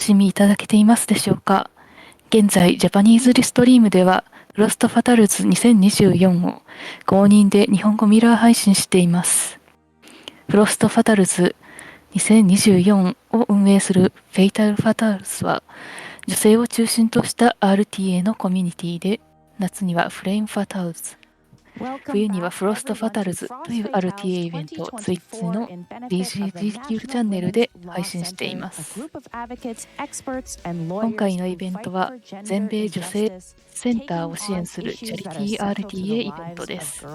しみいただけていますでしょうか。現在、ジャパニーズリストリームでは、フロストファタルズ2024を公認で日本語ミラー配信しています。フロストファタルズ2024を運営するフェイタルファタルズは、女性を中心とした RTA のコミュニティで、夏にはフレイムファタルズ、冬にはフロストファタルズという RTA イベントをツイッチの dijonketchup チャンネルで配信しています。今回のイベントは全米女性センターを支援するチャリティー RTA イベントです。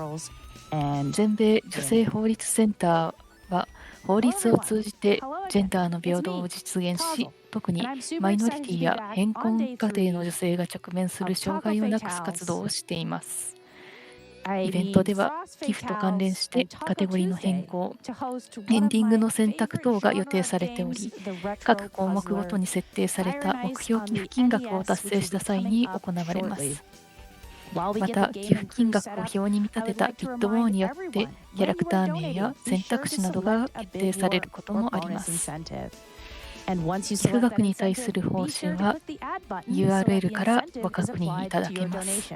全米女性法律センターは法律を通じてジェンダーの平等を実現し、特にマイノリティや貧困家庭の女性が直面する障害をなくす活動をしています。イベントでは寄付と関連してカテゴリの変更、エンディングの選択等が予定されており、各項目ごとに設定された目標寄付金額を達成した際に行われます。また、寄付金額を表に見立てたビット棒によってキャラクター名や選択肢などが決定されることもあります。寄付額に対する報酬は URL からご確認いただけます。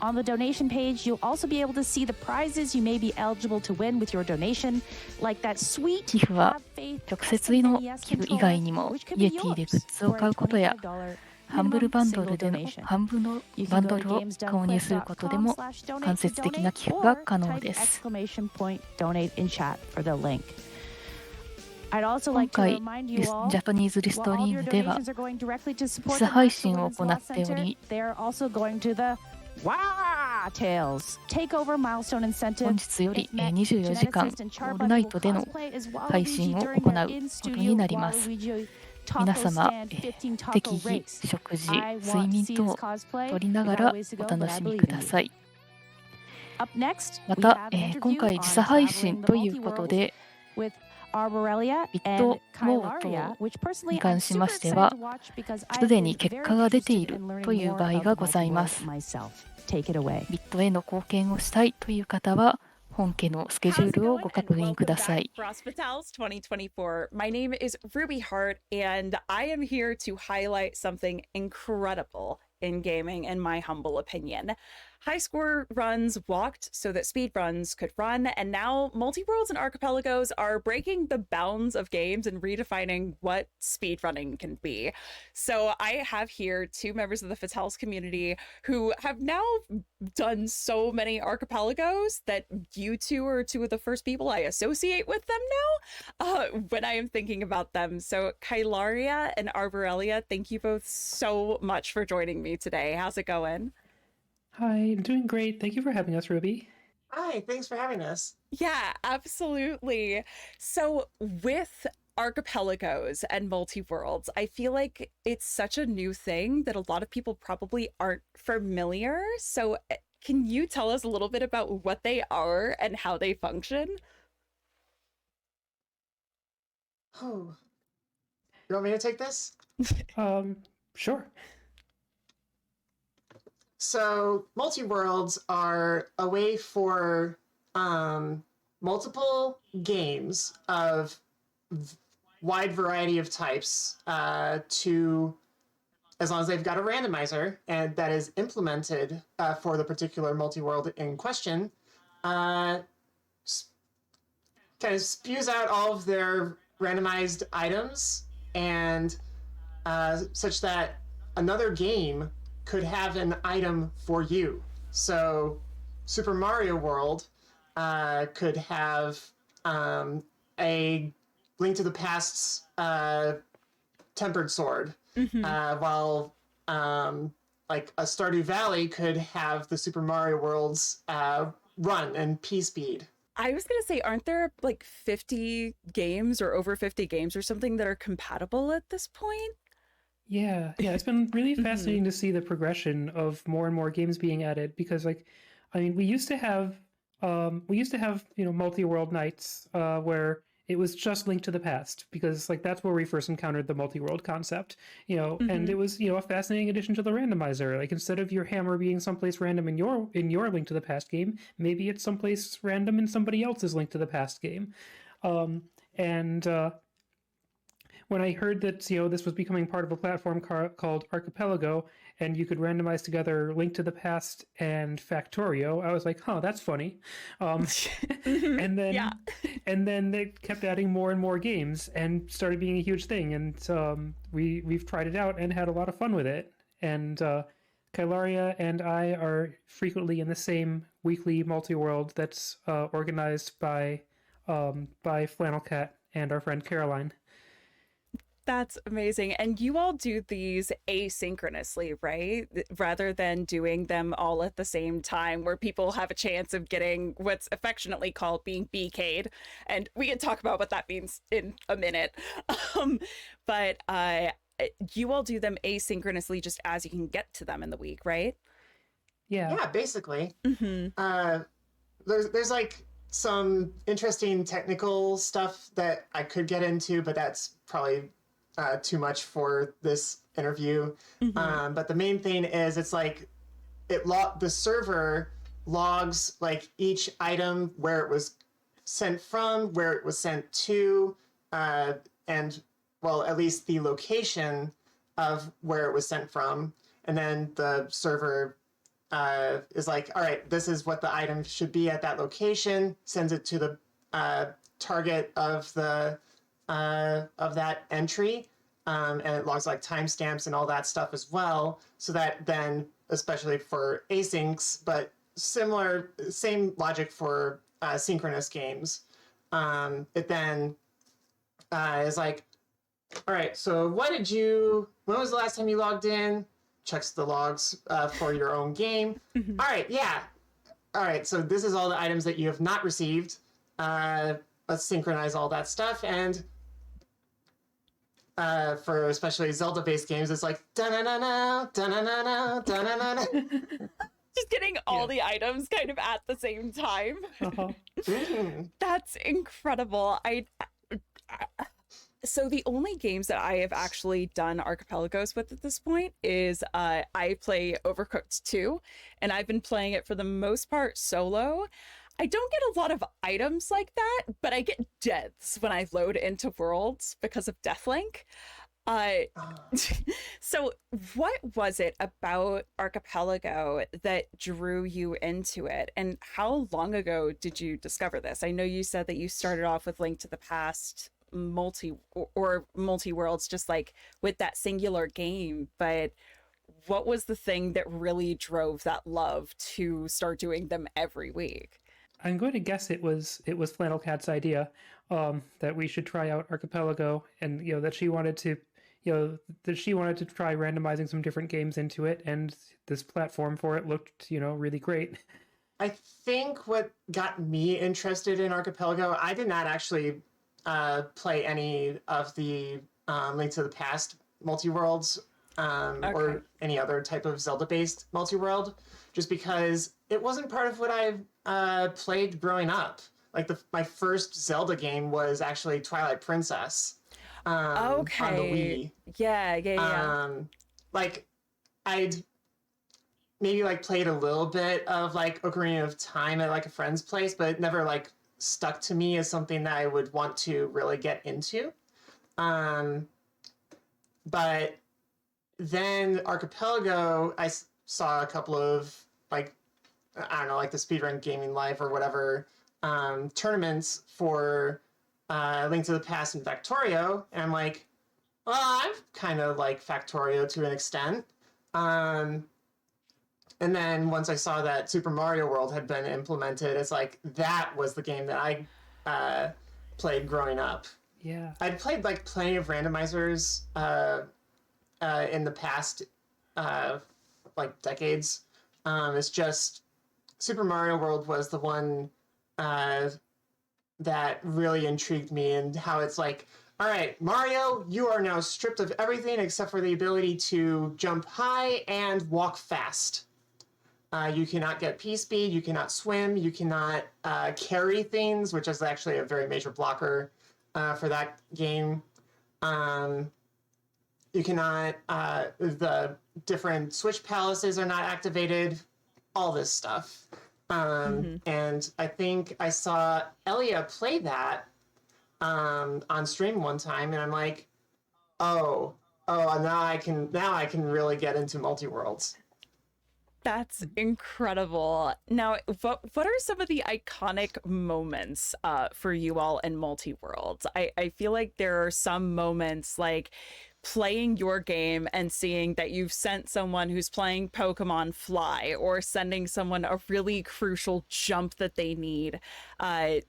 On the donation page, you'll also be able to see the prizes you may be eligible to win with your donation, like that sweet 寄付は直接の寄付以外にもイエティでグッズを買うことやハンブルバンドルでの半分のバンドルを購入することでも間接的な寄付が可能です。今回、ジャパニーズリストリームでは実配信を行っており、本日より24時間オールナイトでの配信を行うことになります。皆様、適宜食事、睡眠等をとりながらお楽しみください。また、今回時差配信ということで、ビットモートに関しましては、すでに結果が出ているという場合がございます。ビットへの貢献をしたいという方は、本家のスケジュールをご確認ください。My name is Ruby Hart, and I am here to highlight something incredible in gaming, in my humble opinion. High score runs walked so that speed runs could run, and now multi-worlds and archipelagos are breaking the bounds of games and redefining what speedrunning can be. So I have here two members of the Fatales community who have now done so many archipelagos that you two are two of the first people I associate with them now when I am thinking about them. So Kylaria and Arborelia, thank you both so much for joining me today. How's it going? Hi, I'm doing great. Thank you for having us, Ruby. Hi, thanks for having us. Yeah, absolutely. So with archipelagos and multi-worlds, I feel like it's such a new thing that a lot of people probably aren't familiar. So can you tell us a little bit about what they are and how they function? Oh, you want me to take this? Sure. So multi-worlds are a way for multiple games of wide variety of types to, as long as they've got a randomizer and that is implemented for the particular multi-world in question, kind of spews out all of their randomized items and such that another game could have an item for you. So Super Mario World could have a Link to the Past's tempered sword, while like a Stardew Valley could have the Super Mario World's run and P speed. I was gonna say, aren't there like 50 games or over 50 games or something that are compatible at this point? Yeah, it's been really fascinating to see the progression of more and more games being added because, like, I mean, we used to have multi-world nights where it was just Link to the Past because, like, that's where we first encountered the multi-world concept, and it was, a fascinating addition to the randomizer. Like, instead of your hammer being someplace random in your Link to the Past game, maybe it's someplace random in somebody else's Link to the Past game, and when I heard that this was becoming part of a platform called Archipelago, and you could randomize together Link to the Past and Factorio, I was like, "Huh, that's funny." And then Yeah. and then they kept adding more and more games, and started being a huge thing. And we've tried it out and had a lot of fun with it. And Kylaria and I are frequently in the same weekly multi-world that's organized by Flannel Cat and our friend Caroline. That's amazing. And you all do these asynchronously, right? Rather than doing them all at the same time, where people have a chance of getting what's affectionately called being BK'd. And we can talk about what that means in a minute. But you all do them asynchronously just as you can get to them in the week, right? Yeah. Basically. There's like some interesting technical stuff that I could get into, but that's probably too much for this interview. But the main thing is it's like the server logs like each item, where it was sent from, where it was sent to, and well, at least the location of where it was sent from. And then the server is like, all right, this is what the item should be at that location, sends it to the target of the of that entry, and it logs like timestamps and all that stuff as well, so that then, especially for asyncs, but same logic for synchronous games, it then is like, all right, so when was the last time you logged in? Checks the logs for your own game. All right, yeah. All right, so this is all the items that you have not received. Let's synchronize all that stuff. And for especially Zelda-based games, it's like da-na-na-na, da-na-na-na, da-na-na-na. Just getting all the items kind of at the same time. That's incredible. So the only games that I have actually done archipelagos with at this point is I play Overcooked 2, and I've been playing it for the most part solo. I don't get a lot of items like that, but I get deaths when I load into worlds because of Deathlink. So what was it about Archipelago that drew you into it, and how long ago did you discover this? I know you said that you started off with Link to the Past multi worlds, just like with that singular game, but what was the thing that really drove that love to start doing them every week? I'm going to guess it was Flannel Cat's idea, that we should try out Archipelago, and that she wanted to try randomizing some different games into it, and this platform for it looked really great. I think what got me interested in Archipelago, I did not actually play any of the Link to the Past multi-worlds, or any other type of Zelda-based multi-world, just because it wasn't part of what I played growing up. Like my first Zelda game was actually Twilight Princess on the Wii. Yeah. Like I'd maybe like played a little bit of like Ocarina of Time at like a friend's place, but it never like stuck to me as something that I would want to really get into. But then Archipelago, I saw a couple of like, I don't know, like the Speedrun Gaming Live or whatever tournaments for Link to the Past and Factorio, and I'm like, well, I'm kind of like Factorio to an extent. And then once I saw that Super Mario World had been implemented, it's like that was the game that I played growing up. Yeah, I'd played like plenty of randomizers in the past like decades. It's just Super Mario World was the one that really intrigued me, and how it's like, all right, Mario, you are now stripped of everything except for the ability to jump high and walk fast. You cannot get P-Speed, you cannot swim, you cannot carry things, which is actually a very major blocker for that game. You cannot, the different Switch Palaces are not activated, all this stuff. And I think I saw Elia play that on stream one time, and I'm like, Oh, now I can really get into multi-worlds. That's incredible. Now, what are some of the iconic moments for you all in multi-worlds? I feel like there are some moments like playing your game and seeing that you've sent someone who's playing Pokemon fly, or sending someone a really crucial jump that they need.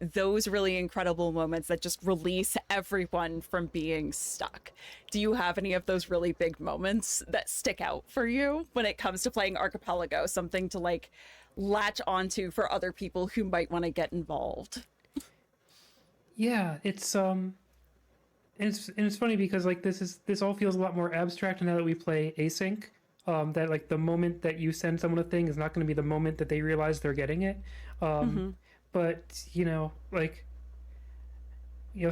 Those really incredible moments that just release everyone from being stuck. Do you have any of those really big moments that stick out for you when it comes to playing Archipelago? Something to like latch onto for other people who might want to get involved? Yeah, it's funny because like this all feels a lot more abstract now that we play async. That like the moment that you send someone a thing is not going to be the moment that they realize they're getting it. But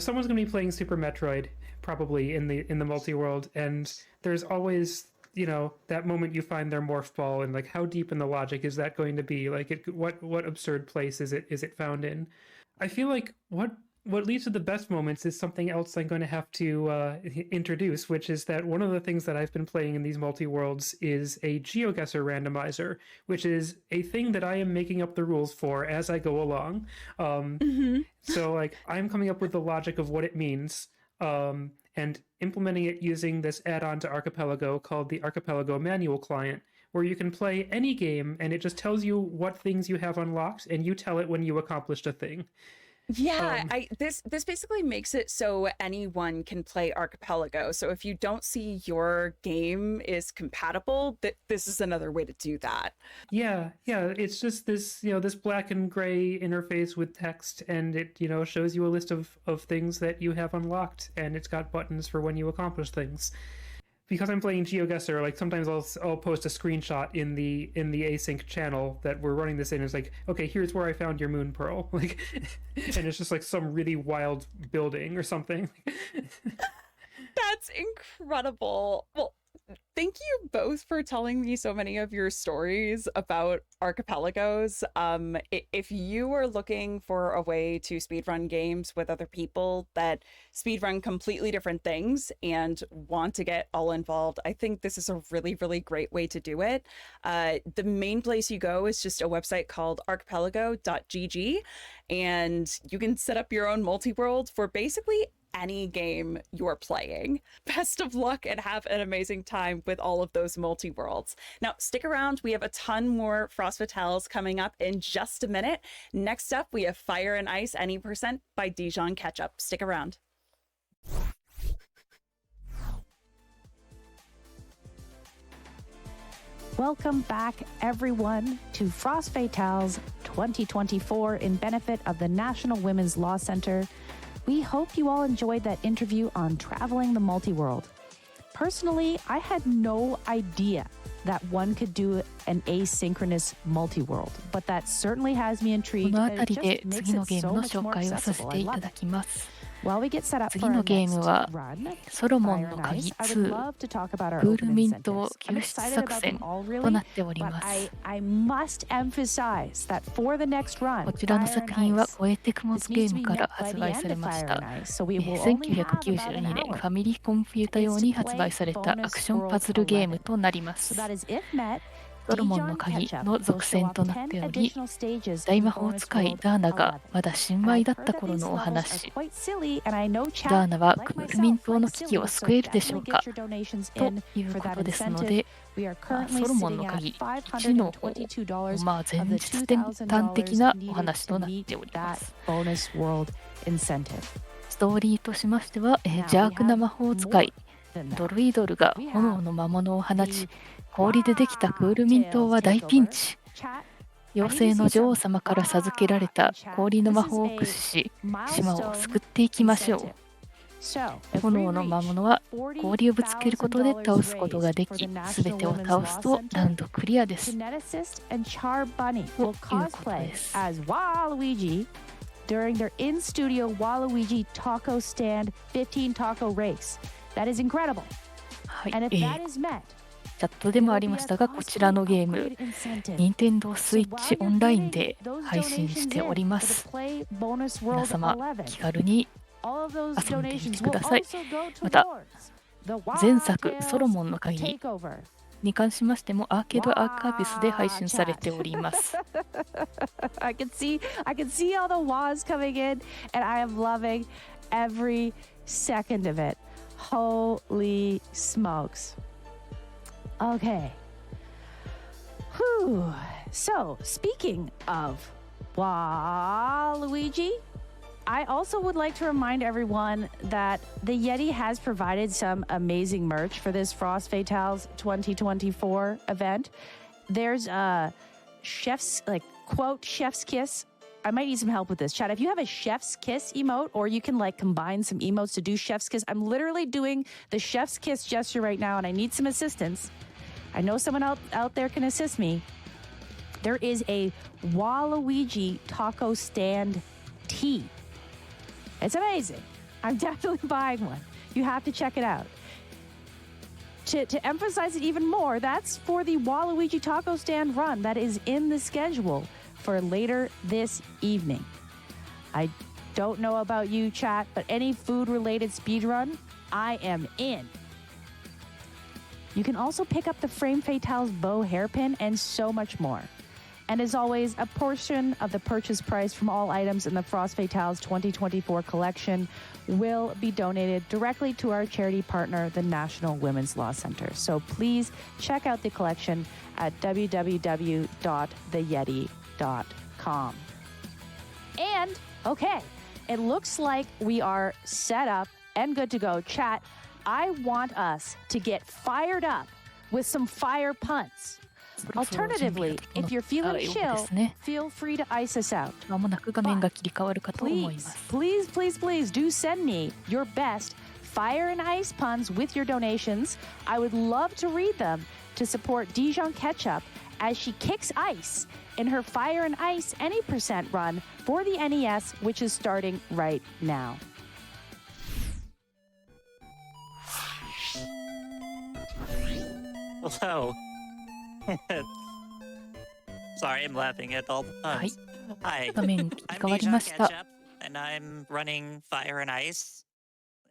someone's going to be playing Super Metroid probably in the multi-world, and there's always that moment you find their morph ball, and like how deep in the logic is that going to be? Like what absurd place is it found in? I feel like what leads to the best moments is something else I'm going to have to introduce, which is that one of the things that I've been playing in these multi-worlds is a GeoGuessr randomizer, which is a thing that I am making up the rules for as I go along. So like I'm coming up with the logic of what it means, and implementing it using this add-on to Archipelago called the Archipelago Manual Client, where you can play any game and it just tells you what things you have unlocked, and you tell it when you accomplished a thing. Yeah, this basically makes it so anyone can play Archipelago. So if you don't see your game is compatible, this is another way to do that. Yeah, it's just this this black and gray interface with text, and it shows you a list of things that you have unlocked, and it's got buttons for when you accomplish things. Because I'm playing GeoGuessr, like sometimes I'll post a screenshot in the async channel that we're running this in. It's like, okay, here's where I found your moon pearl, like, and it's just like some really wild building or something. That's incredible. Well, thank you both for telling me so many of your stories about archipelagos. If you are looking for a way to speedrun games with other people that speedrun completely different things and want to get all involved, I think this is a really, really great way to do it. The main place you go is just a website called archipelago.gg, and you can set up your own multi-world for basically any game you're playing. Best of luck and have an amazing time with all of those multi-worlds. Now, stick around. We have a ton more Frost Fatales coming up in just a minute. Next up, we have Fire and Ice Any Percent by dijonketchup. Stick around. Welcome back, everyone, to Frost Fatales 2024 in benefit of the National Women's Law Center. We hope you all enjoyed that interview on traveling the multi-world. Personally, I had no idea that one could do an asynchronous multi-world, but that certainly has me こ intrigued の and 辺 it りで just 次 makes の it ゲー so ムの much 紹 more 介をさせ accessible. て I いた love だ it. きます。 While we get set up 次 for の our ゲーム next は run, ソロモン Fire の and 鍵 Ice, I would 2 love to talk about our クール opening ミン島 incentives. I'm 救出 excited 作 about 戦 them all と really, なっており but ます。 I must emphasize that for the next こ run, ちらの Fire 作 and 品は Ice, ポエティクモズ this ゲ needs ー to ム be か met ら by 発 the 売さ end れ of まし Fire た。 and Ice, so we will only have about 1992 an 年 hour. ファミリーコンピュータ用に発売されたアクションパズルゲームとなりま So す。 that is if met, ソロモンの鍵の続編となっており、大魔法使いダーナがまだ新米だった頃のお話。ダーナはクールミン島の危機を救えるでしょうかということですので、ソロモンの鍵1の方、前日端的なお話となっております。ストーリーとしましては、邪悪な魔法使いドルイドルが炎の魔物を放ち、氷でできたクールミン島は大ピンチ。妖精の女王様から授けられた氷の魔法を駆使し、島を救っていきましょう。炎の魔物は氷をぶつけることで倒すことができ、すべてを倒すとラウンドクリアです。ということです。During their in-studio Waluigi Taco Stand 15 Taco Race. That is incredible. はい、 And if that is met, チャットでもありましたが、こちらのゲーム、任天堂スイッチオンラインで配信しております。皆様、気軽に遊んでみてください。また、前作ソロモンの Wild 鍵 Tales Takeover. に関しましてもアーケードアーカービスで配信されております。I can see all the wahs coming in, and I am loving every second of it. Holy smokes. Okay. Whew. So, speaking of Waluigi, I also would like to remind everyone that the Yeti has provided some amazing merch for this Frost Fatales 2024 event. There's a chef's, like, quote, chef's kiss. I might need some help with this. Chat, if you have a chef's kiss emote, or you can, like, combine some emotes to do chef's kiss. I'm literally doing the chef's kiss gesture right now, and I need some assistance. I know someone out there can assist me. There is a Waluigi taco stand tee. It's amazing. I'm definitely buying one. You have to check it out. To emphasize it even more, that's for the Waluigi taco stand run that is in the schedule for later this evening. I don't know about you, chat, but any food-related speedrun, I am in. You can also pick up the Frame Fatales bow hairpin and so much more. And as always, a portion of the purchase price from all items in the Frost Fatales 2024 collection will be donated directly to our charity partner, the National Women's Law Center. So please check out the collection at www.theyeti.com. And, okay, it looks like we are set up and good to go. Chat, I want us to get fired up with some fire puns. Alternatively, if you're feeling chill, feel free to ice us out. まもなく画面が切り替わるかと思います。 Please do send me your best fire and ice puns with your donations. I would love to read them to support dijonketchup as she kicks ice in her Fire and Ice any percent run for the NES, which is starting right now. Hello. Sorry, I'm laughing at all the puns. Hi, 画面切り I'm 替わりました。 dijonketchup, and I'm running Fire and Ice.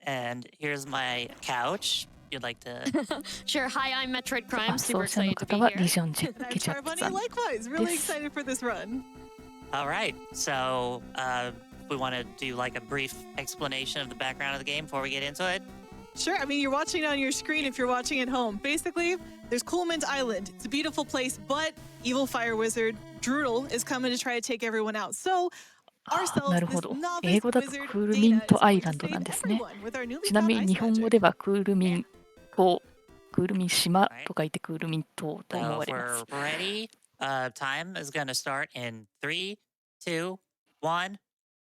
And here's my couch. You'd like to... Sure. Hi, I'm Metroid Prime. あ、 Super 奏者の excited to 方 be は here. リジョンケチ And I'm ャップ Charbonny さん likewise. Really です。 excited for this run. All right, so we want to do like a brief explanation of the background of the game before we get into it. Sure. I mean, you're watching on your screen if you're watching at home. Basically, there's Coolmint Island. It's a beautiful place, but evil fire wizard Droodle is coming to try to take everyone out. So な ourselves, る this ほど。 novice 英語だと wizard クールミン Dana is トアイ going ラ to ンドなん save ですね。 everyone with our newly ちなみ found に ice 日本語 magic. ではクールミン島、クールミン島と書いてクールミン島と思 So わ if れます。 we're ready, time is going to start in 3, 2, 1.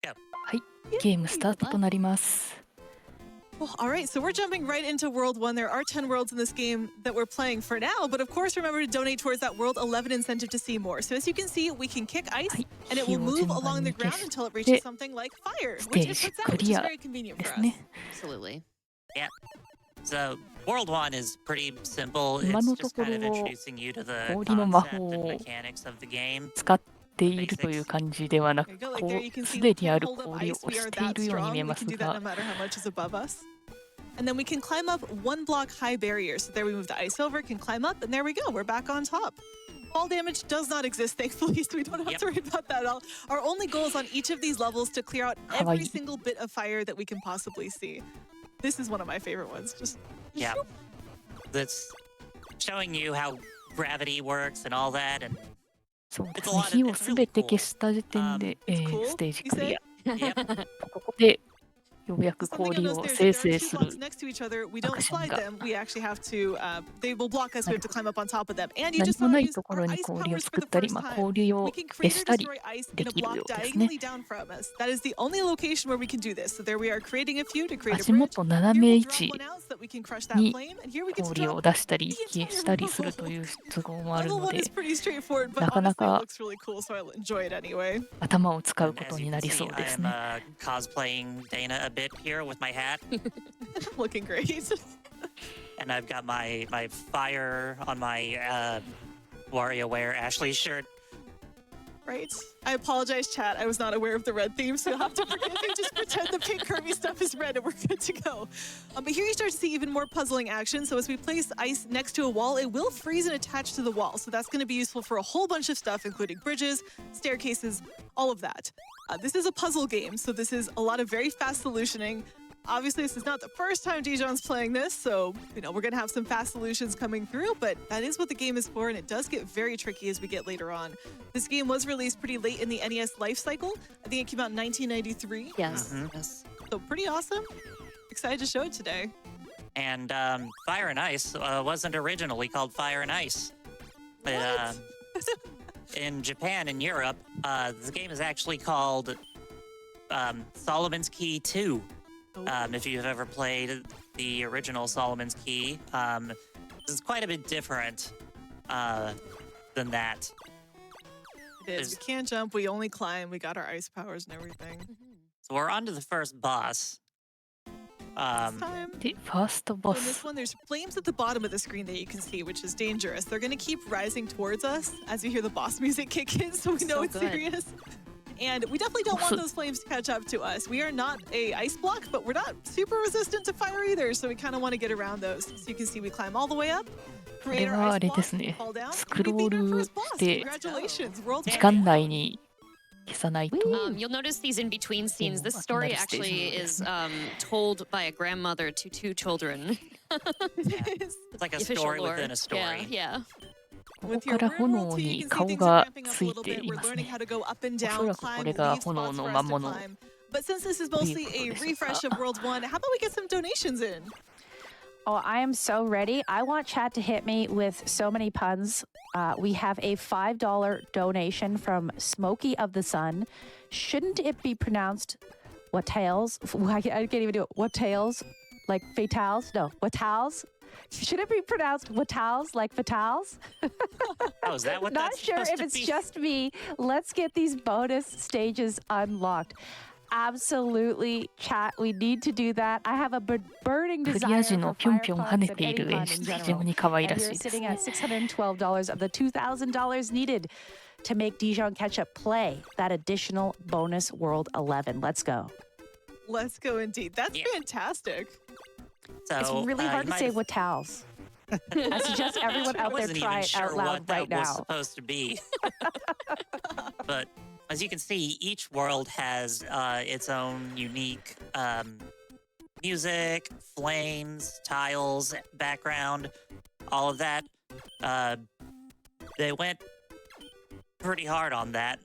はい、ゲームスタートとなります。 Well, all right, so we're jumping right into World 1. There are 10 worlds in this game that we're playing for now, but of course, remember to donate towards that World 11 incentive to see more. So as you can see, we can kick ice, はい、 and it 火 will を move 順番 along に the 消 ground し until it て reaches something like fire, ス which テ it ージ puts ク out, which リ is ア very convenient で for す us. ね。 Absolutely. So World 1 is pretty simple. 今 It's のと just こ kind of ろ introducing you to the 氷の魔 concept 法 and を mechanics of the game. 使っているという感じではな There く、 you go, like こ there you う can す see で we にあ can る hold up 氷を ice. 押 We し are てい that るように strong. 見え We ま can す do that が no、matter how much is above us. And then we can climb up one block high barriers. So there we move the ice over, can climb up, and there we go. We're back on top. Fall damage does not exist, thankfully, so we don't have Yep. to worry about that at all. Our only goal is on each of these levels to clear out every Kawaii. single bit of fire that we can possibly see. This is one of my favorite ones. Just Yeah. That's showing you how gravity works and all that. And そうです It's a ね、 lot of- 火を it's す really べて cool. 消した時点で、 it's cool, ステージ you クリ say? ア。 yep, ここでようやく something 氷 of を those 生 stairs. If there 成 are す two blocks る。 next to each other, we don't action slide が them. We actually have to, they will block us. We have to climb up on top of them. And you 何 just も saw な us い use とこ our ろに ice 氷を powers 作 for った the り、 first まあ、 time. 氷を We can 消 create し or たり destroy ice で in a きる block ようですね。 diagonally down from us. That is the only location where we can do this. So there we are creating a few to create a 足 bridge. 元斜 Here め we'll 位 drop 置 one out so that we can crush that に flame. And here we get to 氷を drop 出したり the 消 entire したりする world. という都合もある Level の one で is pretty straightforward, but なかな honestly, it か looks really cool, so I'll enjoy it anyway. 頭を使う and こ as と you に can なり see, そうで I す am ね。 cosplaying Dana a bit here with my hat. Looking great. And I've got my fire on my WarioWare Ashley shirt. Right? I apologize, chat. I was not aware of the red theme, so you'll have to forgive me. Just pretend the pink Kirby stuff is red and we're good to go. But here you start to see even more puzzling action. So as we place ice next to a wall, it will freeze and attach to the wall. So that's going to be useful for a whole bunch of stuff, including bridges, staircases, all of that. This is a puzzle game, so this is a lot of very fast solutioning. Obviously, this is not the first time Dijon's playing this, so, we're going to have some fast solutions coming through, but that is what the game is for, and it does get very tricky as we get later on. This game was released pretty late in the NES life cycle. I think it came out in 1993. Yes. Yes. So pretty awesome. Excited to show it today. And Fire and Ice wasn't originally called Fire and Ice. But, in Japan and Europe, the game is actually called Solomon's Key 2. If you've ever played the original Solomon's Key, this is quite a bit different than that. It is. We can't jump, we only climb, we got our ice powers and everything. So we're on to the first boss. Time. The first So in boss. this one, there's flames at the bottom of the screen that you can see, which is dangerous. They're going to keep rising towards us as we hear the boss music kick in, so we know So it's good. serious. And we definitely don't want those flames to catch up to us. We are not a ice block, but we're not super resistant to fire either, so we kind of want to get around those. So you can see we climb all the way up, こ create れ our はあ ice れ block, ですね。 fall down, ス and クロ we beat ー our ル first boss. で Congratulations, world 時間内に消さないと。 You'll notice these in between scenes. This story actually is told by a grandmother to two children. It is. It's like a Official story lore. within a story. Yeah. こ With こ your から rear 炎 roll too, に you can see 顔 things が are ramping つ up a い little て bit. い We're ます learning ね。 how to go up and おそ down, らくこ climb れが these 炎 spots の for 魔 us to 物 climb. But since this is という mostly こと a です refresh が。 of World 1, how about we get some donations in? Oh, I am so ready. I want chat to hit me with so many puns. We have a $5 donation from Smokey of the Sun. Shouldn't it be pronounced what tails? I can't even do it. What tails? Like fatales? No, what tals? Should it be pronounced watals like fatals? Oh, is that what Not that's sure supposed if to it's be? just me. Let's get these bonus stages unlocked. Absolutely, chat. We need to do that. I have a burning クリ desire ア時 for のぴょん fire ぴょん puns 跳ね and てい any る pun 演 in 出、非 general. 常に可愛 And らし we're いです sitting ね at。$612 of the $2,000 needed to make dijonketchup play that additional bonus World 11. Let's go. Let's go indeed. That's Yeah. fantastic. So, It's really you hard to might say have- what towels. I suggest everyone I out there wasn't try even it sure out loud what that right was now. supposed to be. But as you can see, each world has its own unique music, flames, tiles, background, all of that. They went pretty hard on that.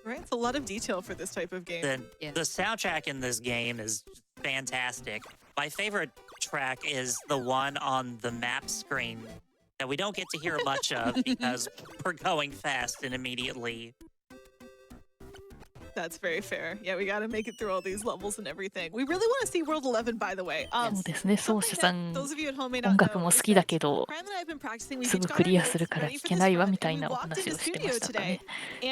Right? It's a lot of detail for this type of game. Yeah. The soundtrack in this game is fantastic. My favorite track is the one on the map screen that we don't get to hear much of because we're going fast and immediately. That's very fair. Yeah, we got to make it through all these levels and everything. We really want to see World 11, by the way. そうですね、奏者 something さ that ん those of you at home may 音 not 楽 know も好 is きだ that けど Prime and I have been practicing. We す each ぐ got ク our リアする notes から ready 弾 for け this ないわ run, みたい and we なお walked 話 into をしてま studio したから today, ね。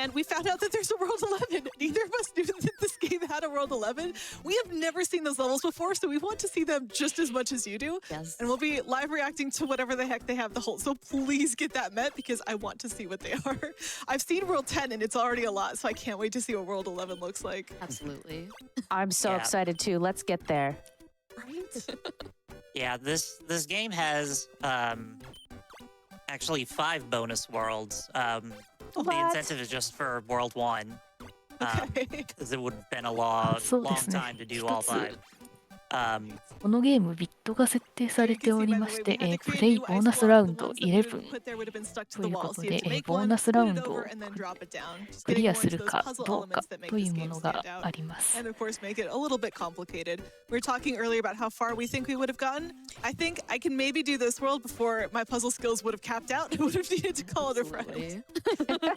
and we found out that there's a World 11. Neither of us knew that this game had a World 11. We have never seen those levels before, so we want to see them just as much as you do. Yes. And we'll be live reacting to whatever the heck they have to hold. So please get that met because I want to see what they are. I've seen World 10 and it's already a lot, so I can't wait to see what World 11 looks like. Absolutely. I'm so Yeah. excited too. Let's get there. Right? Yeah, this game has actually 5 bonus worlds. The What? incentive is just for World 1. Okay. Because it would have been a long そうで long すね。 time to do all 一つ 5. このゲーム、ビットが設定され You て can お see, り by ま the し way, て we had to プ create レ a イ new ボ ice ーナス block. ラウン The ド ones that we would have 11 put there would have been stuck to と the いうこ wall. と So you で have to make ボー one, ナスラ put ウン it ド over, を and then drop it down. Just クリ getting ア more す into る those か puzzle どうか elements that make とい this うも game の stand が out. あります。 And of course, make it a little bit complicated. We were talking earlier about how far we think we would have gotten. I think I can maybe do this world before my puzzle skills would have capped out and would have needed to call it a friend. Absolutely.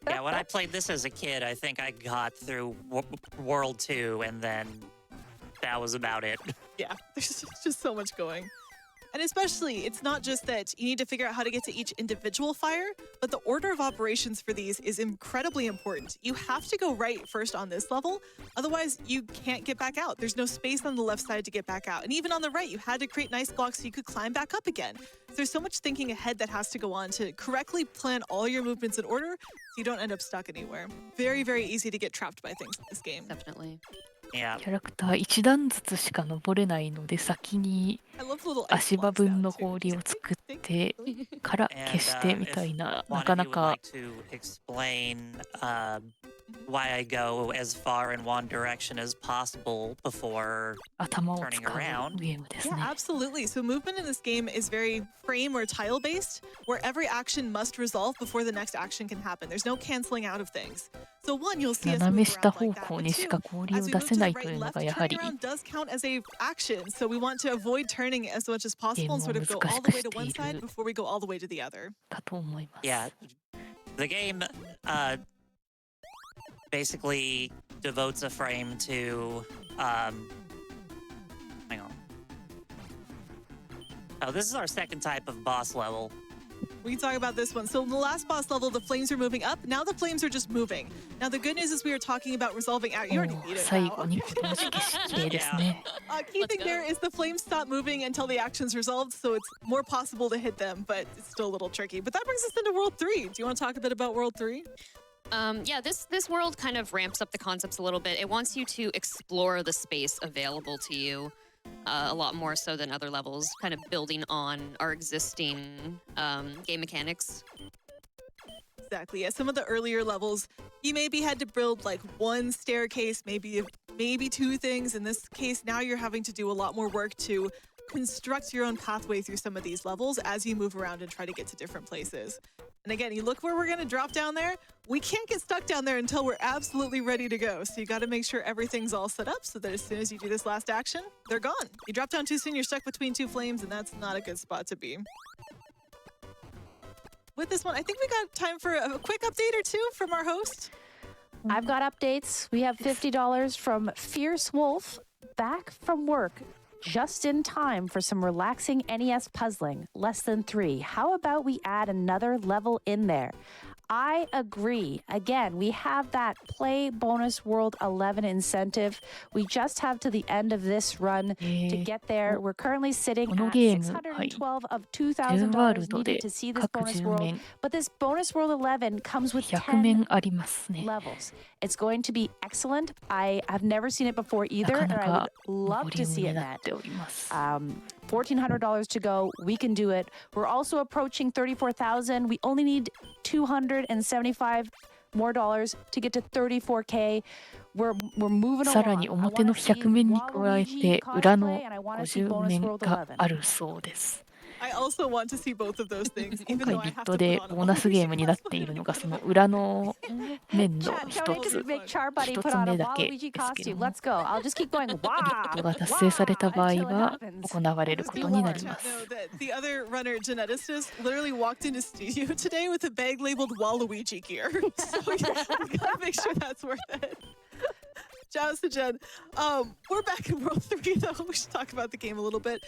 Yeah, when I played this as a kid, I think I got through World 2 and then that was about it. Yeah, there's just so much going. And especially, it's not just that you need to figure out how to get to each individual fire, but the order of operations for these is incredibly important. You have to go right first on this level, otherwise you can't get back out. There's no space on the left side to get back out. And even on the right, you had to create nice blocks so you could climb back up again. There's so much thinking ahead that has to go on to correctly plan all your movements in order so you don't end up stuck anywhere. Very, very easy to get trapped by things in this game. Definitely. Yeah. キャラクター一段ずつしか登れないので、先に I love the little ice 足場 blocks 分 down の too. 氷を作ってから消 And してみ if たいな、 one なか of な you would か like to explain why I go as far in one direction as possible before 頭を turning 使う around. ゲームです Yeah, ね。 absolutely. So movement in this game is very frame or tile based, where every action must resolve before the next action can happen. There's no canceling out of things. So one, you'll see us 斜め move 下 around 方 like that. 向 And にしか two, 氷を as we 出 move せ to な the いとい right うの left, がやは turning り around does count as a action. So we want to avoid turning as much as possible and sort of go Gameを all the way to 難しく one している。 side before we go all the way to the other. だと思います。 Yeah. The game basically devotes a frame to hang on. Oh, this is our second type of boss level. We can talk about this one. So in the last boss level, the flames are moving up. Now the flames are just moving. Now the good news is we were talking about resolving out. You already beat it 最 now. 後に同時景色ですね。 Key Let's thing go. there is the flames stop moving until the action's resolved, so it's more possible to hit them, but it's still a little tricky. But that brings us into World 3. Do you want to talk a bit about World 3? Yeah, this world kind of ramps up the concepts a little bit. It wants you to explore the space available to you a lot more so than other levels, kind of building on our existing game mechanics. Exactly. Yeah, some of the earlier levels, you maybe had to build like one staircase, maybe two things. In this case, now you're having to do a lot more work to construct your own pathway through some of these levels as you move around and try to get to different places. And again, you look where we're going to drop down there. We can't get stuck down there until we're absolutely ready to go. So you got to make sure everything's all set up so that as soon as you do this last action, they're gone. You drop down too soon, you're stuck between two flames, and that's not a good spot to be. With this one, I think we got time for a quick update or two from our host. I've got updates. We have $50 from Fierce Wolf back from work just in time for some relaxing NES puzzling. Less than 3. How about we add another level in there? I agree. Again, we have that Play Bonus World 11 incentive. We just have to the end of this run to get there. We're currently sitting この at ゲーム、 $612 of 10ワール $2,000 ドで needed to see this 各 bonus 10 world. 面 But this bonus world 11 comes with 100 10面ありますね。 levels. It's going to be excellent. I have never seen it before な either, か and な I か would ボ love リュ to ーム see に it なっ net. ております。 $1,400 to go. We can do it. We're also approaching 34,000. We only need 275 more dollars to get to 34K. We're moving さら along. に I 表 want の to see 100面に加え Waluigi て裏の cosplay, and I want to see 50 bonus 面 world が 11. あるそうです。 I also want to see both of those things, 今 even 回 though I ビッ have ト to で put on ボー a ナスゲーム Waluigi になっているのがその裏の面の Tony 一 can つ make Char Buddy 一 put つ on a 目だけ Waluigi ですけど costume. も、 Let's go. I'll just keep going. ビ Wah! ットが達成された場合 Until it は happens. 行われる Let's こ be とにな warned, りま chat, す。 know that the other runner, geneticist, literally walked into studio today with a bag labeled Waluigi gear. So we gotta make sure that's worth it. Shout out to Jen. We're back in World 3 though. We should talk about the game a little bit.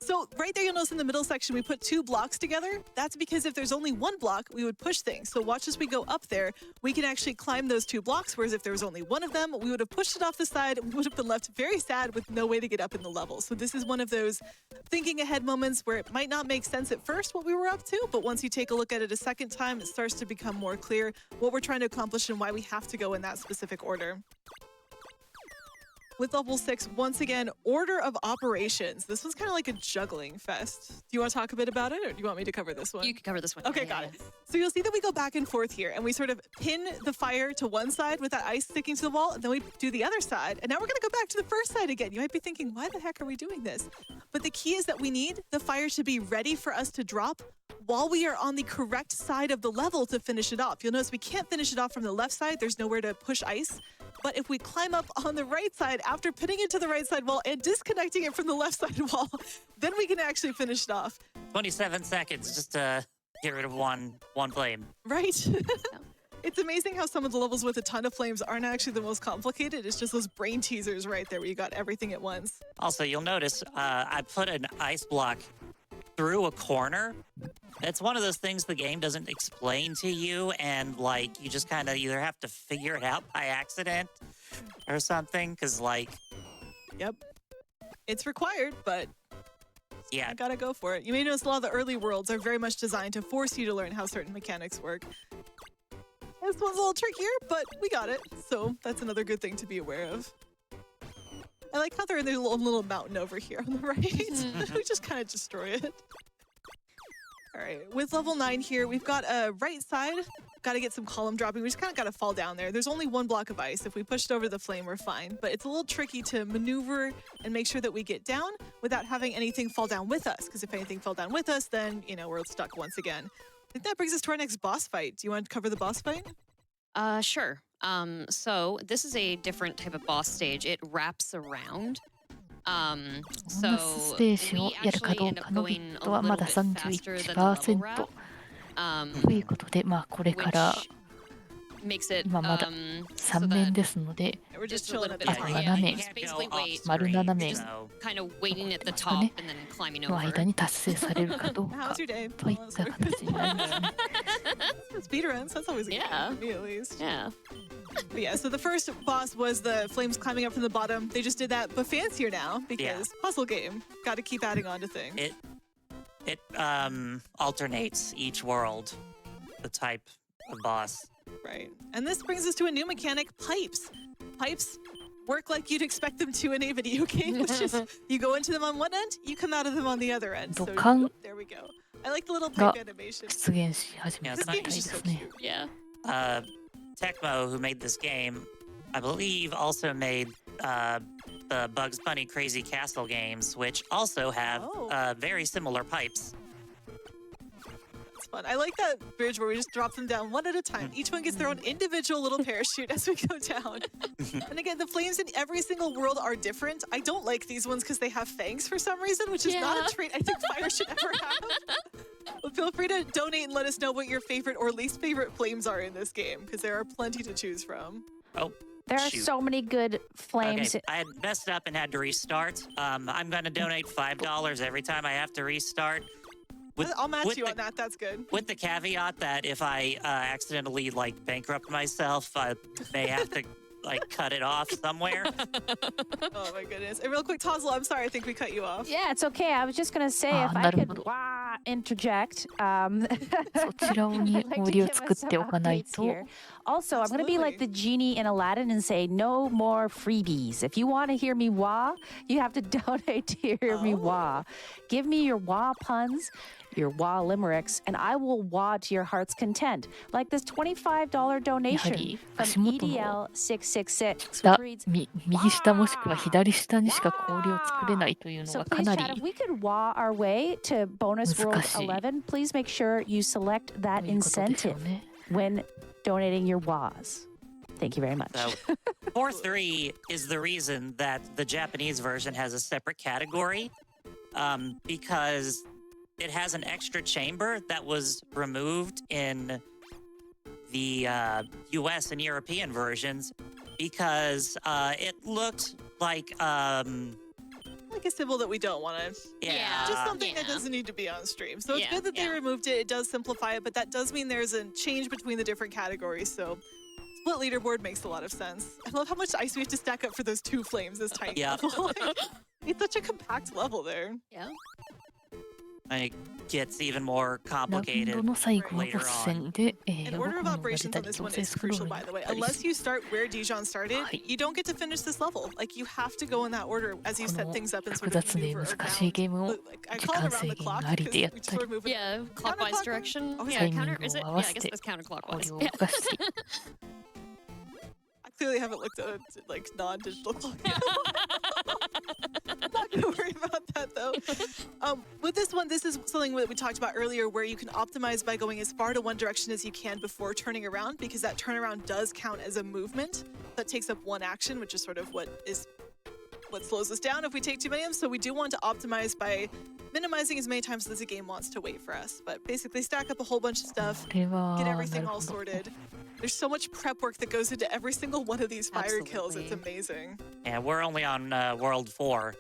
So right there, you'll notice in the middle section, we put 2 blocks together. That's because if there's only 1 block, we would push things. So watch as we go up there, we can actually climb those 2 blocks. Whereas if there was only 1 of them, we would have pushed it off the side. We would have been left very sad with no way to get up in the level. So this is one of those thinking ahead moments where it might not make sense at first what we were up to, but once you take a look at it a second time, it starts to become more clear what we're trying to accomplish and why we have to go in that specific order. With level 6, once again, order of operations. This one's kind of like a juggling fest. Do you want to talk a bit about it, or do you want me to cover this one? You can cover this one. Okay, got it. So you'll see that we go back and forth here, and we sort of pin the fire to one side with that ice sticking to the wall, and then we do the other side. And now we're going to go back to the first side again. You might be thinking, why the heck are we doing this? But the key is that we need the fire to be ready for us to drop while we are on the correct side of the level to finish it off. You'll notice we can't finish it off from the left side. There's nowhere to push ice. But if we climb up on the right side after putting it to the right side wall and disconnecting it from the left side wall, then we can actually finish it off. 27 seconds just to get rid of one flame. Right? It's amazing how some of the levels with a ton of flames aren't actually the most complicated. It's just those brain teasers right there where you got everything at once. Also, you'll notice I put an ice block through a corner. It's one of those things the game doesn't explain to you, and like you just kind of either have to figure it out by accident or something. Because like, Yep. It's required, but yeah, I gotta go for it. You may notice a lot of the early worlds are very much designed to force you to learn how certain mechanics work. This one's a little trickier, but we got it. So that's another good thing to be aware of. I like how they're in their little mountain over here on the right. We just kind of destroy it. All right, with level 9 here, we've got a right side. Got to get some column dropping. We just kind of got to fall down there. There's only one block of ice. If we push it over the flame, we're fine. But it's a little tricky to maneuver and make sure that we get down without having anything fall down with us. Because if anything fell down with us, then, you know, we're stuck once again. I think that brings us to our next boss fight. Do you want to cover the boss fight? Sure. So this is a different type of boss stage. It wraps around. ボ So ーナスステージを we やるか actually どう end か up のビ going ッ a トはま little だ bit faster than the level 31% wrap. ということで、まあこれから which makes it 今まだ so 3 that 面ですので、 We're just just a chilling little at the bit top. top. yeah, you Name. just basically wait, 丸斜め just kind of waiting at the そうね top and then climbing の over. 間に達成されるかどう How's か your day? といった形になりますね。 Speedruns, that's always a good Yeah. thing, me at least. Yeah. But yeah, so the first boss was the flames climbing up from the bottom. They just did that, but fancier now because puzzle game. Got to keep adding on to things. it alternates each world, the type of boss. Right. And this brings us to a new mechanic, pipes. Pipes work like you'd expect them to in a video game, which is you go into them on one end, you come out of them on the other end. So 土管 there we go. I like the little が pipe animation. 出現し始め Yeah, た it's み not たいで just so すね。 cute. Yeah. Tecmo, who made this game, I believe also made the Bugs Bunny Crazy Castle games, which also have Oh. very similar pipes. It's fun. I like that bridge where we just drop them down one at a time. Each one gets their own individual little parachute as we go down. And again, the flames in every single world are different. I don't like these ones because they have fangs for some reason, which is not Yeah. a trait I think fire should ever have. But feel free to donate and let us know what your favorite or least favorite flames are in this game, because there are plenty to choose from. Oh, There are shoot. so many good flames. Okay, I had messed up and had to restart. I'm going to donate $5 every time I have to restart. I'll match with you the- on that. That's good. With the caveat that if I accidentally like bankrupt myself, I may have to like cut it off somewhere. Oh my goodness. And real quick, Tozzle, I'm sorry. I think we cut you off. Yeah, it's okay. I was just going to say Ah, if I なるほ could ど。 interject. そちらに I'd like to 氷を give 作 us って some おかない updates と here. Also, I'm going to be like the genie in Aladdin and say no more freebies. If you want to hear me wah, you have to donate to hear me wah. Give me your wah puns, your wah limericks, and I will wah to your heart's content. Like this $25 donation やはり from 足元の EDL666, 下 which reads, 右下もしくは左下にしか氷を作れないというの So がか please, な chat, if り we could wah our way to bonus world 難しい 11, please make sure you select と that いうことでしょ incentive うね。 when donating your wahs. Thank you very much. So, 4-3 is the reason that the Japanese version has a separate category, because it has an extra chamber that was removed in the US and European versions because it looked like Like a symbol that we don't want to. yeah, Just something that Yeah. doesn't need to be on stream. So it's Yeah, good that they yeah. removed it. It does simplify it, but that does mean there's a change between the different categories. So split leaderboard makes a lot of sense. I love how much ice we have to stack up for those two flames this tiny Yeah. level. It's such a compact level there. Yeah. and it gets even more ラウン complicated. ドの最後はボス戦で、And 動 order く of ものが出 operations た on り this 調 one 整 is スクロー crucial, ル by the way. が出たり Unless you start where Dijon started, はい you don't get to finish this level. Like, you have to go in that order as you こ set の things up and 複 sort of 雑で maneuver 難しいゲームを around. Like, I 時 call 間 it around 制 the 限 clock ありでや because っ we た sort り of move it Yeah. Clockwise Counterclockwise? direction. Oh, Yeah. yeah. Counter. Is it? Timing を合 Yeah. わ I せ guess て that's counterclockwise. 氷を Yeah. 動かして I clearly haven't looked at a like non-digital clock. Not gonna worry about that though. With this one, this is something that we talked about earlier, where you can optimize by going as far to one direction as you can before turning around, because that turnaround does count as a movement. That takes up one action, which is sort of what slows us down if we take too many of them. So we do want to optimize by minimizing as many times as the game wants to wait for us. But basically, stack up a whole bunch of stuff, これは get な everything る all ほど sorted. There's so much prep work that goes into every single one of these fire kills. It's Absolutely. amazing. Yeah, we're only on World 4.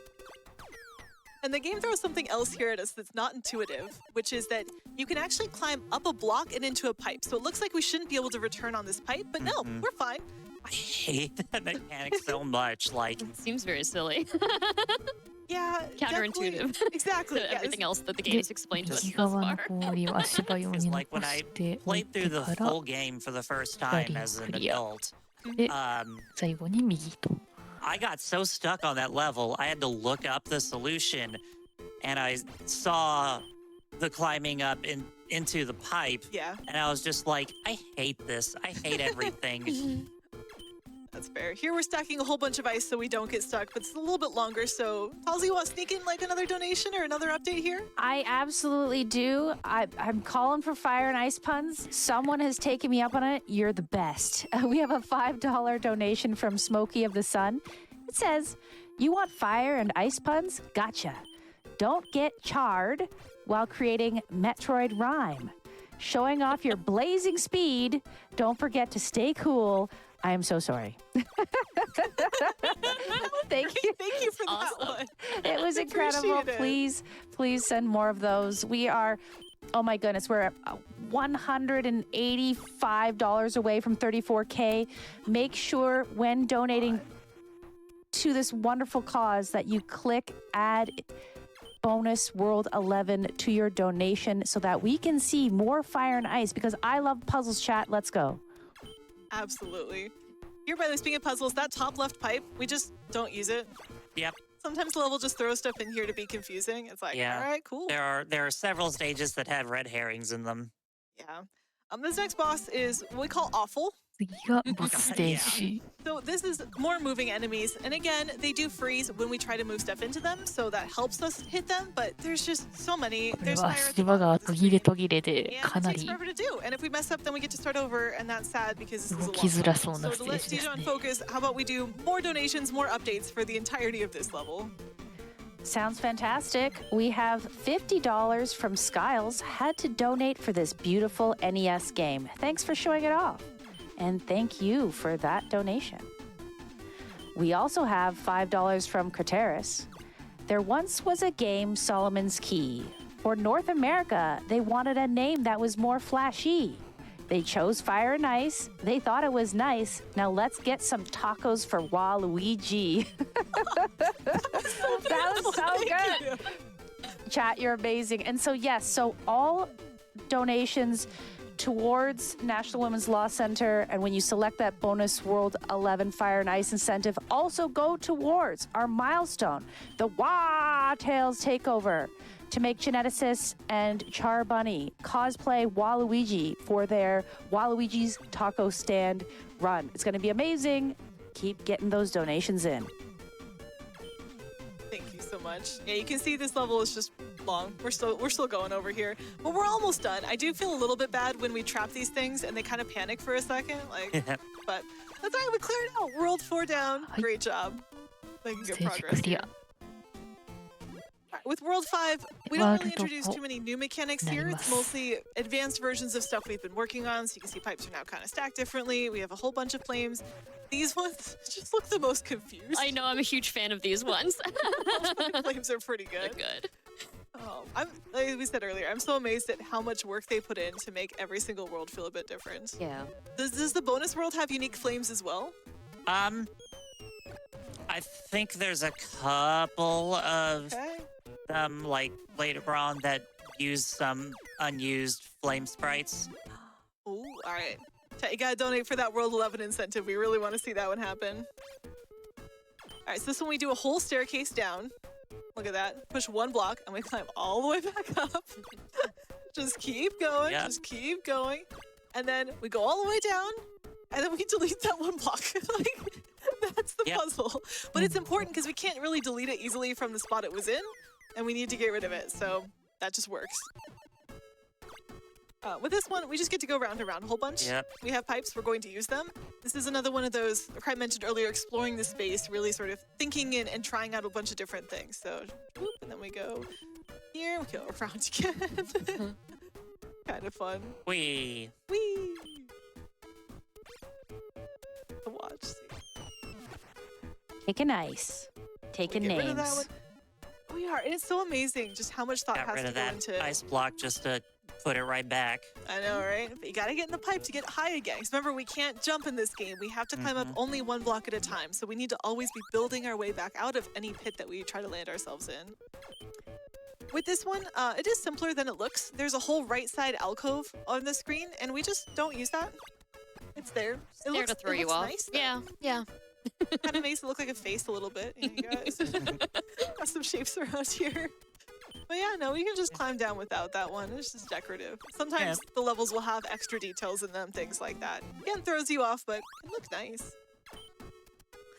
And the game throws something else here at us that's not intuitive, which is that you can actually climb up a block and into a pipe. So it looks like we shouldn't be able to return on this pipe, but no, we're fine. I hate that mechanic so much. Like, It seems very silly. Yeah, definitely. Counterintuitive Exactly. to yeah, everything else that the game's explained to us 右 thus 側の far. 氷を足場用 it's に like 残 when I しておい played て through the から full game for the first time as an Clear. adult. で Um, 最後に右と。 I got so stuck on that level, I had to look up the solution, and I saw the climbing up into the pipe, Yeah, and I was just like, I hate this. I hate everything. that's fair. Here we're stacking a whole bunch of ice so we don't get stuck, but it's a little bit longer. So, Halsey, you want to sneak in like another donation or another update here? I absolutely do. I'm calling for fire and ice puns. Someone has taken me up on it. You're the best. We have a $5 donation from Smokey of the Sun. It says, "You want fire and ice puns? Gotcha. Don't get charred while creating Metroid Rhyme. Showing off your blazing speed. Don't forget to stay cool. I am so sorry." Thank you. Thank you for that Awesome. one. It was incredible. Appreciate it. Please send more of those. We are, oh my goodness, we're at $185 away from 34K. Make sure when donating to this wonderful cause that you click add bonus world 11 to your donation so that we can see more fire and ice, because I love puzzles, chat. Let's go. Absolutely. Here, by the way, speaking of puzzles, that top left pipe, we just don't use it. Yep. Sometimes the level just throws stuff in here to be confusing. It's like, Yeah. all right, cool. There are several stages that have red herrings in them. Yeah. This next boss is what we call awful. 次がボスステージ。 So this is more moving enemies. And again, they do freeze when we try to move stuff into them. So that helps us hit them. But there's just so many. これ There's は fire at 足 the 場 bottom が of 途 this 切れ game. 途切れで And か it な takes り forever to do. And if we mess up, then we get to start over. And that's sad because this is a 動 long きづら one. そう So なス to テー let ジです Dijon ね。 focus, how about we do more donations, more updates for the entirety of this level? Sounds fantastic. We have $50 from Skiles had to donate for this beautiful NES game. Thanks for showing it off. And thank you for that donation. We also have $5 from Crateris. There once was a game, Solomon's Key. For North America, they wanted a name that was more flashy. They chose Fire and Ice. They thought it was nice. Now let's get some tacos for Waluigi. That was so good. Chat, you're amazing. And so, yes, so all donations towards National Women's Law Center, and when you select that bonus World 11 Fire and Ice incentive, also go towards our milestone, the Wah Tails Takeover, to make Geneticists and Char Bunny cosplay Waluigi for their Waluigi's Taco Stand run. It's going to be amazing. Keep getting those donations in. Thank you so much. Yeah, you can see this level is just long. We're still going over here, but we're almost done. I do feel a little bit bad when we trap these things and they kind of panic for a second, like. But that's all right. We cleared it out. World 4 down. Great job. Making good ステージ progress クリ here. ア。 Alright, with World 5, we don't really introduce too many new mechanics here. It's mostly advanced versions of stuff we've been working on. So you can see pipes are now kind of stacked differently. We have a whole bunch of flames. These ones just look the most confused. I know, I'm a huge fan of these ones. The flames are pretty They're good. good. Oh, like we said earlier, I'm so amazed at how much work they put in to make every single world feel a bit different. Yeah. Does the bonus world have unique flames as well? I think there's a couple of Okay. them, like later on, that use some unused flame sprites. Ooh, all right. Chat, you gotta donate for that World 11 incentive. We really want to see that one happen. All right, so this one we do a whole staircase down. Look at that. Push one block and we climb all the way back up. Just keep going. Yeah. Just keep going. And then we go all the way down and then we delete that one block. Like, that's the Yep. puzzle. But it's important because we can't really delete it easily from the spot it was in, and we need to get rid of it. So that just works. With this one, we just get to go round and round a whole bunch. Yep. We have pipes, we're going to use them. This is another one of those, I mentioned earlier, exploring the space, really sort of thinking and trying out a bunch of different things. So, whoop, and then we go here, we go around again. Kind of fun. Whee! Whee! To watch. See. Taking ice. Taking Get rid of that names. one. Oh yeah, hard. And it's so amazing just how much thought Got has rid to of go that into. ice block just to put it right back. I know, right? But you gotta get in the pipe to get high again. 'Cause remember, we can't jump in this game. We have to climb up only one block at a time. So we need to always be building our way back out of any pit that we try to land ourselves in. With this one, it is simpler than it looks. There's a whole right side alcove on the screen, and we just don't use that. It's there. It There to throw you looks off. nice, though. Yeah. Kind of makes it look like a face a little bit. Yeah, you guys got some shapes around here. But yeah, no, we can just climb down without that one. It's just decorative. Sometimes the levels will have extra details in them, things like that. Again, throws you off, but it looks nice.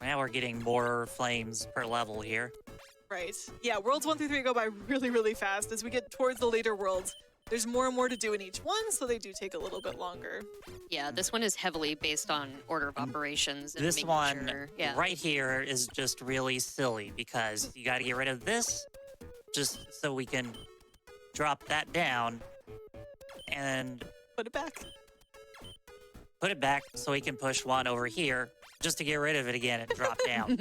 Now we're getting more flames per level here. Right. Yeah, worlds 1 through 3 go by really, really fast. As we get towards the later worlds, there's more and more to do in each one, so they do take a little bit longer. Yeah, this one is heavily based on order of operations. And This making one sure, yeah. right here is just really silly because you got to get rid of this just so we can drop that down and Put it back. put it back so we can push one over here just to get rid of it again and drop down.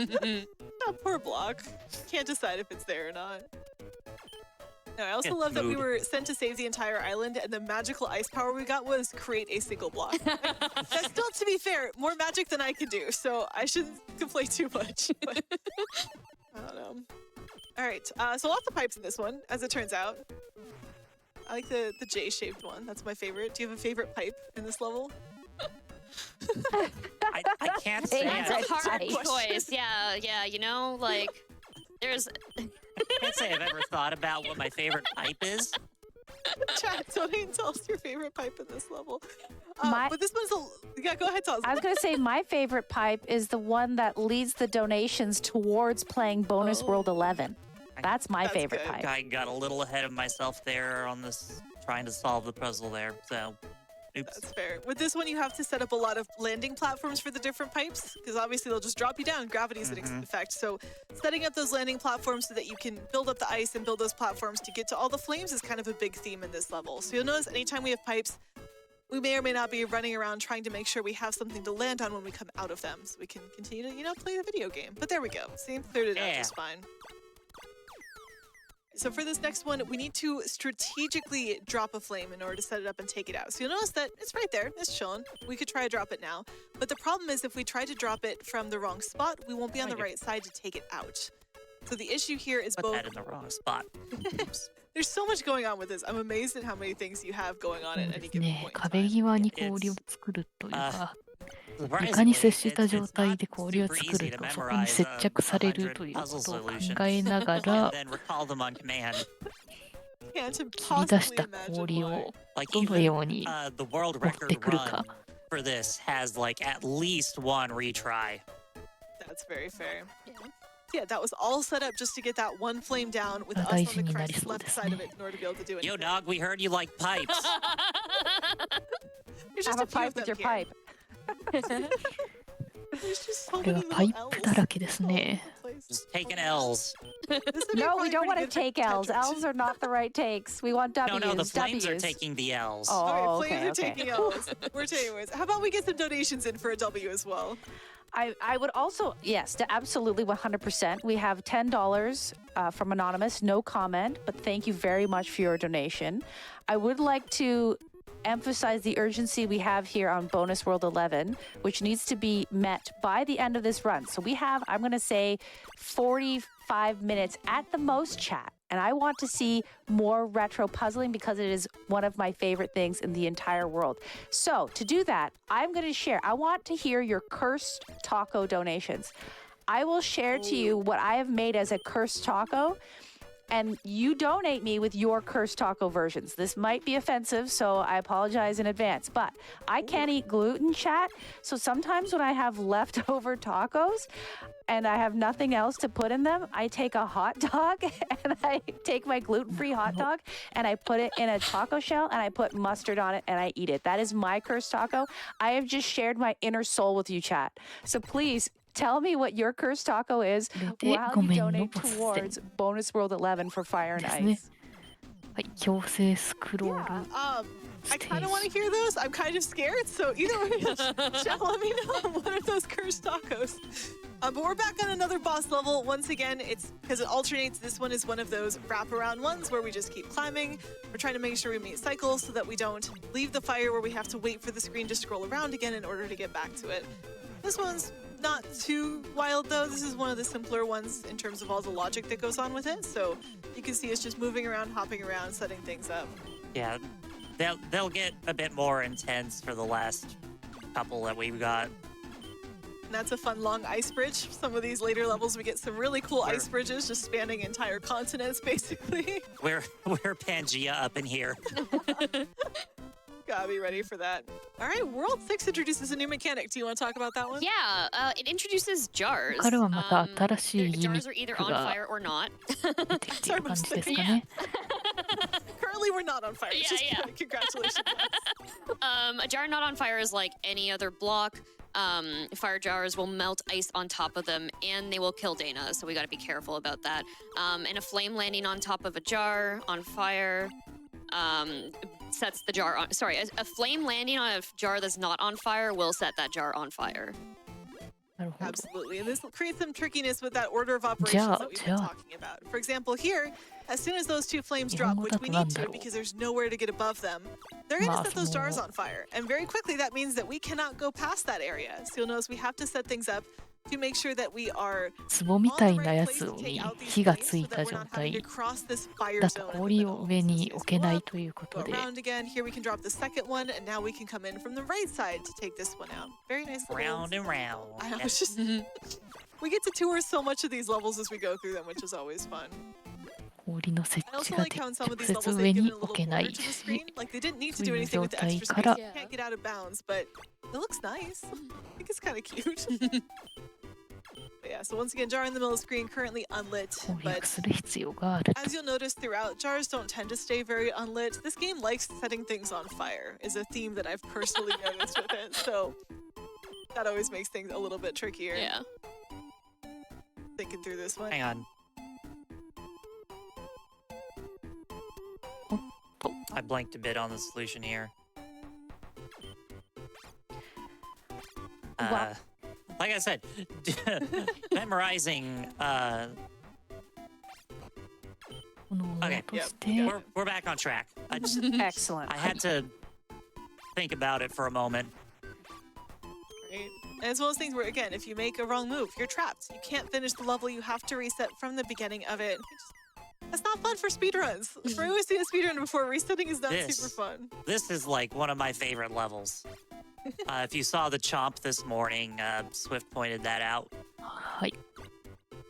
Oh, poor block. Can't decide if it's there or not. No, I also Yeah, love that we mood. were sent to save the entire island, and the magical ice power we got was create a single block. That's still, to be fair, more magic than I could do, so I shouldn't complain too much. But I don't know. All right, so lots of pipes in this one, as it turns out. I like the J-shaped one. That's my favorite. Do you have a favorite pipe in this level? I can't say That's I, a hard Question. choice. Yeah, you know, like, there's... can't say I've ever thought about what my favorite pipe is. Chat, donate and tell us your favorite pipe in this level. My- But this one's yeah, go ahead, tell us. I was going to say my favorite pipe is the one that leads the donations towards playing Bonus World 11. That's my That's favorite good. pipe. I got a little ahead of myself there on this, trying to solve the puzzle there. So, oops. That's fair. With this one, you have to set up a lot of landing platforms for the different pipes, because obviously they'll just drop you down. Gravity is an effect. So setting up those landing platforms so that you can build up the ice and build those platforms to get to all the flames is kind of a big theme in this level. So you'll notice anytime we have pipes, we may or may not be running around trying to make sure we have something to land on when we come out of them, so we can continue to, play the video game. But there we go. See, cleared it out Yeah. just fine. So for this next one, we need to strategically drop a flame in order to set it up and take it out. So you'll notice that it's right there, it's chilling. We could try to drop it now. But the problem is if we try to drop it from the wrong spot, we won't be on the right side to take it out. So the issue here is Put both... that in the wrong spot. Oops. There's so much going on with this. I'm amazed at how many things you have going on そう at で any す given ね。 point in 壁 time. 際に氷を作るというか、 Surprisingly, 床に接した it's 状態 not で氷を super 作 easy る to とそこに memorize 接着されるというこ puzzle とを考 solution えなが and ら then recall them on command. Can't 切り possibly 出した imagine 氷 why. を Like どの even ように the world 持って record くるか run for this has like at least one retry. That's very fair. Yeah, that was all set up just to get that one flame down with us 大 on 事 the になり correct そう left です side of ね。 it in order to be able to do Yo, anything. dog, we heard you like pipes. There's Have just a a few pipe of with them your here. pipe. There's just so これは many パイ little プだ L's らけです all over ね。 the place. Just taking L's. This would be No, probably we don't want to pretty good take for L's. Tetris. L's are not the right takes. We want No, W's. no, the flames are W's. taking the L's. Oh, Okay, flames okay, are taking L's. We're taking L's. How about we get some donations in for a W as well? I would also, yes, absolutely 100%. We have $10 from Anonymous, no comment, but thank you very much for your donation. I would like to emphasize the urgency we have here on Bonus World 11, which needs to be met by the end of this run. So we have, I'm going to say, 45 minutes at the most, chat. And I want to see more retro puzzling because it is one of my favorite things in the entire world. So to do that, I'm going to share. I want to hear your cursed taco donations. I will share to you what I have made as a cursed taco, and you donate me with your cursed taco versions. This might be offensive, so I apologize in advance, but I can't eat gluten, chat. So sometimes when I have leftover tacos and I have nothing else to put in them, I take a hot dog and I take my gluten-free hot dog and I put it in a taco shell and I put mustard on it and I eat it. That is my cursed taco. I have just shared my inner soul with you, chat. So please, tell me what your cursed taco is while you donate towards Bonus World 11 for Fire and ですね。 Ice. はい、強制スクロール。 Yeah. I kind of want to hear those. I'm kind of scared. So either way, chat, let me know what are those cursed tacos. But we're back on another boss level. Once again, it's because it alternates. This one is one of those wraparound ones where we just keep climbing. We're trying to make sure we meet cycles so that we don't leave the fire where we have to wait for the screen to scroll around again in order to get back to it. This one's not too wild though. This is one of the simpler ones in terms of all the logic that goes on with it. So you can see us just moving around, hopping around, setting things up. Yeah, they'll get a bit more intense for the last couple that we've got. And that's a fun long ice bridge. Some of these later levels, we get some really cool ice bridges just spanning entire continents, basically. We're Pangea up in here. Gotta be ready for that. All right, World 6 introduces a new mechanic. Do you want to talk about that one? Yeah, it introduces jars. これはまた新しいギミ Jars are ッ either ク on が fire or not. 出てきている感じですかね。 Currently, we're not on fire. Yeah, Just yeah. Congratulations. A jar not on fire is like any other block. Fire jars will melt ice on top of them and they will kill Dana, so we gotta be careful about that. And a flame landing on top of a jar on fire sets the jar on. Sorry, a flame landing on a jar that's not on fire will set that jar on fire. なるほど。 Absolutely. And this creates some trickiness with that order of operations that we've been talking about. For example, here, as soon as those two flames drop, which we need to because there's nowhere to get above them, they're going to set those jars on fire. And very quickly, that means that we cannot go past that area. So you'll notice we have to set things up to make sure that we are 壺みたいなやつに火がついた状態だと氷を上に置けないということで Around again. Here we can drop the second one, and now we can come in from the right side to take this one out. Very nice. Round and round. I know, it's just we get to tour so much of these levels as we go through them, which is always fun. 氷の設 I 置 also が like how in some of 直 these 接 levels 上 they've に given a 置 little けな border い to the screen. Like they didn't need to そう do いう anything 状 with the 態 extra か space. ら You can't get out of bounds, but it looks nice. I think it's kind of cute. But yeah, so once again, jar in the middle of the screen, currently unlit. 攻 But 略する必要があると as you'll notice throughout, jars don't tend to stay very unlit. This game likes setting things on fire, is a theme that I've personally noticed with it. So that always makes things a little bit trickier. Yeah. Thinking through this one. Hang on. I blanked a bit on the solution here. Well- Like I said, memorizing. このを Okay, 落として we're back on track. Excellent. I had to think about it for a moment. Right? And it's one of those things where, again, if you make a wrong move, you're trapped. You can't finish the level. You have to reset from the beginning of it. That's not fun for speedruns. For always seen a speedrun before, resetting is not This. super fun. This is like one of my favorite levels. If you saw the chomp this morning, Swift pointed that out. はい